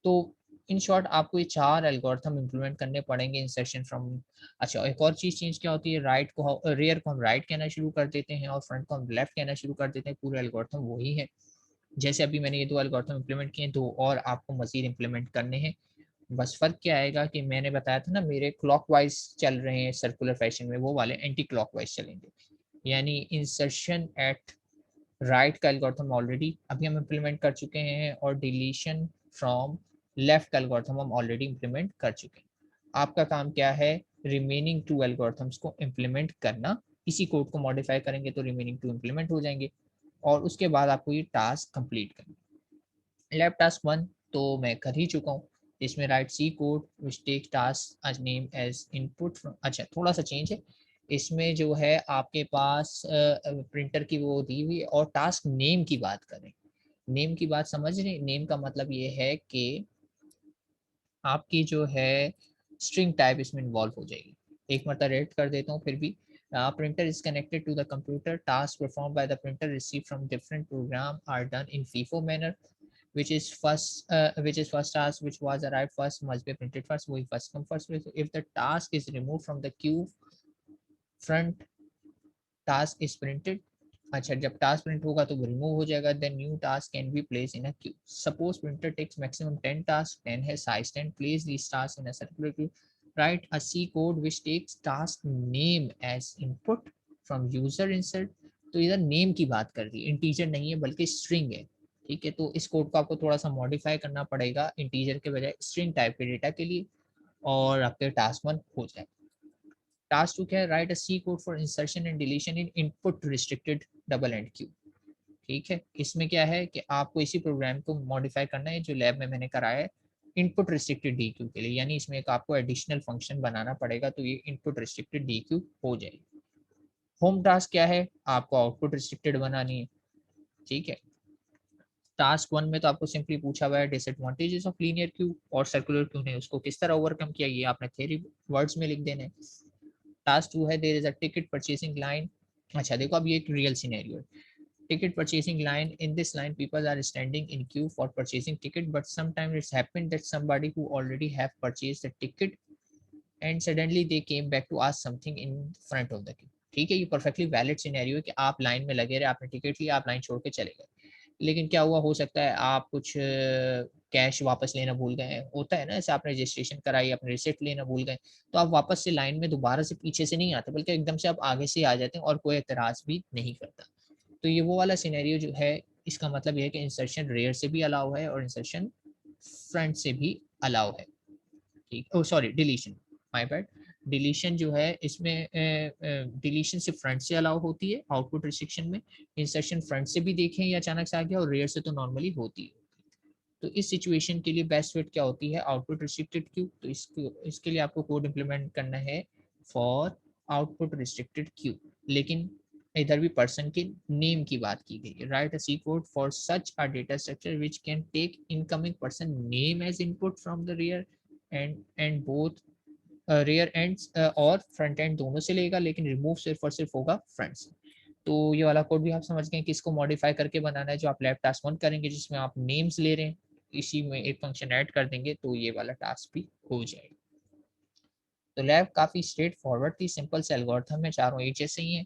तो इन शॉर्ट आपको ये चार एल्गोरिथम इंप्लीमेंट करने पड़ेंगे इंसर्शन फ्रॉम। अच्छा, एक और चीज चेंज क्या होती है, राइट को रेयर को हम राइट कहना शुरू कर देते हैं और फ्रंट को हम लेफ्ट कहना शुरू कर देते हैं, पूरे एल्गोरिथम वही है। जैसे अभी मैंने ये दो एल्गोरिथम इंप्लीमेंट किए, दो और आपको मजीद इंप्लीमेंट करने हैं। बस फर्क क्या आएगा कि मैंने बताया था ना मेरे क्लॉकवाइज चल रहे हैं सर्कुलर फैशन में, वो वाले एंटी क्लॉकवाइज चलेंगे, यानी इंसर्शन एट राइट का एल्गोरिथम ऑलरेडी अभी हम इम्प्लीमेंट कर चुके हैं, और डिलीशन फ्रॉम लेफ्ट का एल्गोरिथम हम ऑलरेडी इम्प्लीमेंट कर चुके हैं। आपका काम क्या है, रिमेनिंग टू एल्गोरिथम्स को इम्प्लीमेंट करना। इसी कोड को मॉडिफाई करेंगे तो रिमेनिंग टू इम्प्लीमेंट हो जाएंगे, और उसके बाद आपको ये टास्क कंप्लीट करना। लैब टास्क 1 तो मैं कर ही चुका हूँ, इसमें write C code which take task as name as input. अच्छा, थोड़ा सा चेंज है इसमें, जो है आपके पास प्रिंटर की वो दी हुई, और टास्क नेम की बात करें, नेम की बात समझ रहे, नेम का मतलब ये है कि आपकी जो है स्ट्रिंग टाइप इसमें इन्वॉल्व हो जाएगी। एक मतलब रेड कर देता हूँ फिर भी, printer is connected to the computer, tasks performed by the printer received from different program are done in FIFO manner, which is first task which was arrived first must be printed first, वही first come first। if the task is removed from the queue, front task is printed। अच्छा, जब task print होगा तो वो remove हो जाएगा, then new task can be place in a queue. Suppose printer takes maximum 10 task, 10 है size 10, place this task in a circular queue, write a C code which takes task name as input from user insert. तो इधर name की बात कर दी, integer नहीं है बल्कि string है, ठीक है। तो इस कोड को आपको थोड़ा सा मॉडिफाई करना पड़ेगा इंटीजर के बजाय स्ट्रिंग टाइप के डेटा के लिए, और आपके टास्क 1 हो जाए। टास्क 2 क्या है, write a C code for insertion and deletion in input restricted double end queue. ठीक है, इसमें क्या है कि आपको इसी प्रोग्राम को मॉडिफाई करना है जो लैब में मैंने कराया है इनपुट रिस्ट्रिक्टेड डी क्यू के लिए, यानी इसमें एक आपको एडिशनल फंक्शन बनाना पड़ेगा, तो ये इनपुट रिस्ट्रिक्टेड डी क्यू हो जाएगी। होम टास्क क्या है, आपको आउटपुट रिस्ट्रिक्टेड बनानी है, ठीक है। टास्क 1 में तो आपको सिंपली पूछा हुआ है डिसएडवांटेजेस ऑफ लीनियर क्यू और सर्कुलर क्यू ने उसको किस तरह ओवरकम किया, ये आपने थ्योरी वर्ड्स में लिख देने। टास्क 2 है there is a ticket purchasing line. अच्छा देखो, अब ये एक रियल सिनेरियो है, ticket purchasing line. In this line people are standing in queue for purchasing ticket, but sometimes it's happened that somebody who already have purchased the ticket and suddenly they came back to ask something in front of the queue। ठीक है, ये perfectly valid scenario है कि आप line में लगे रहे, आपने टिकट लिया, आप लाइन छोड़ के चले गए, लेकिन क्या हुआ, हो सकता है आप कुछ कैश वापस लेना भूल गए, होता है ना, ऐसे आपने रजिस्ट्रेशन कराई, अपने रिसिप्ट लेना भूल गए, तो आप वापस से लाइन में दोबारा से पीछे से नहीं आते बल्कि एकदम से आप आगे से आ जाते हैं और कोई एतराज भी नहीं करता। तो ये वो वाला सिनेरियो जो है, इसका मतलब ये है कि इंसर्शन रेयर से भी अलाउ है और इंसर्शन फ्रंट से भी अलाउ है, ठीक। Oh sorry, deletion, my bad. Deletion जो है इसमें डिलीशन से फ्रंट से अलाउ होती है आउटपुट रिस्ट्रिक्शन में, इंसर्शन फ्रंट से भी देखें या अचानक से आ गया, और रेयर से तो नॉर्मली होती है। तो इस सिचुएशन के लिए बेस्ट फिट क्या होती है, आउटपुट रिस्ट्रिक्टेड क्यू। तो इसके लिए आपको कोड इंप्लीमेंट करना है फॉर आउटपुट रिस्ट्रिक्टेड क्यू, लेकिन इधर भी पर्सन के नेम की बात की गई है, write a C code for such a data structure which can take incoming person name as input from the rear end both rear ends और फ्रंट एंड दोनों से लेगा, लेकिन रिमूव सिर्फ और सिर्फ होगा फ्रंट से। तो ये वाला कोड भी आप समझ गए कि इसको मॉडिफाई करके बनाना है, जो आप लैब टास्क 1 करेंगे जिसमें आप नेम्स ले रहे हैं, इसी में एक फंक्शन ऐड कर देंगे तो ये वाला टास्क भी हो जाएगा। तो लैब काफ़ी स्ट्रेट फॉरवर्ड थी, सिंपल से एल्गोरिथम है, चारों एक जैसे ही हैं।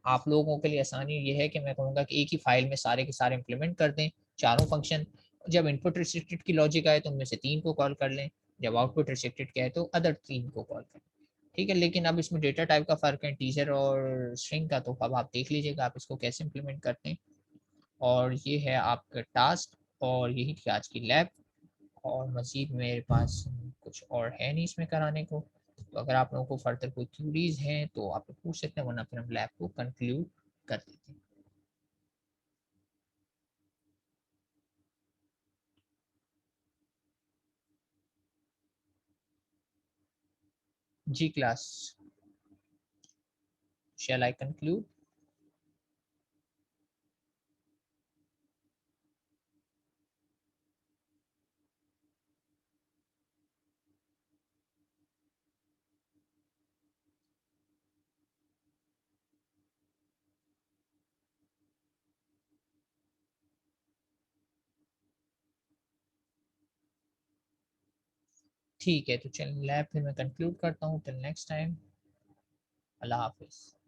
आप लोगों के लिए आसानी ये है कि मैं कहूँगा कि एक ही फाइल में सारे के सारे इंप्लीमेंट कर दें चारों फंक्शन। जब इनपुट रिस्ट्रिक्टेड की लॉजिक आए तो उनमें से 3 को कॉल कर लें, जब आउटपुट रिस्ट्रिक्टेड के आए तो अदर 3 को कॉल करें, ठीक है, लेकिन अब इसमें डेटा टाइप का फ़र्क है टीजर और स्ट्रिंग का, तो अब आप देख लीजिएगा आप इसको कैसे इम्प्लीमेंट करते हैं। और ये है आपका टास्क, और यही थी आज की लैब। और मज़ीद मेरे पास कुछ और है नहीं इसमें कराने को, तो अगर आप लोगों को फर्दर कोई क्यूरीज हैं तो आप लोग पूछ सकते हैं, वरना फिर हम लैब को कंक्लूड कर देते हैं। जी क्लास, शैल आई कंक्लूड? ठीक है, तो चल लैब फिर मैं कंक्लूड करता हूँ। टिल नेक्स्ट टाइम, अल्लाह हाफिज़।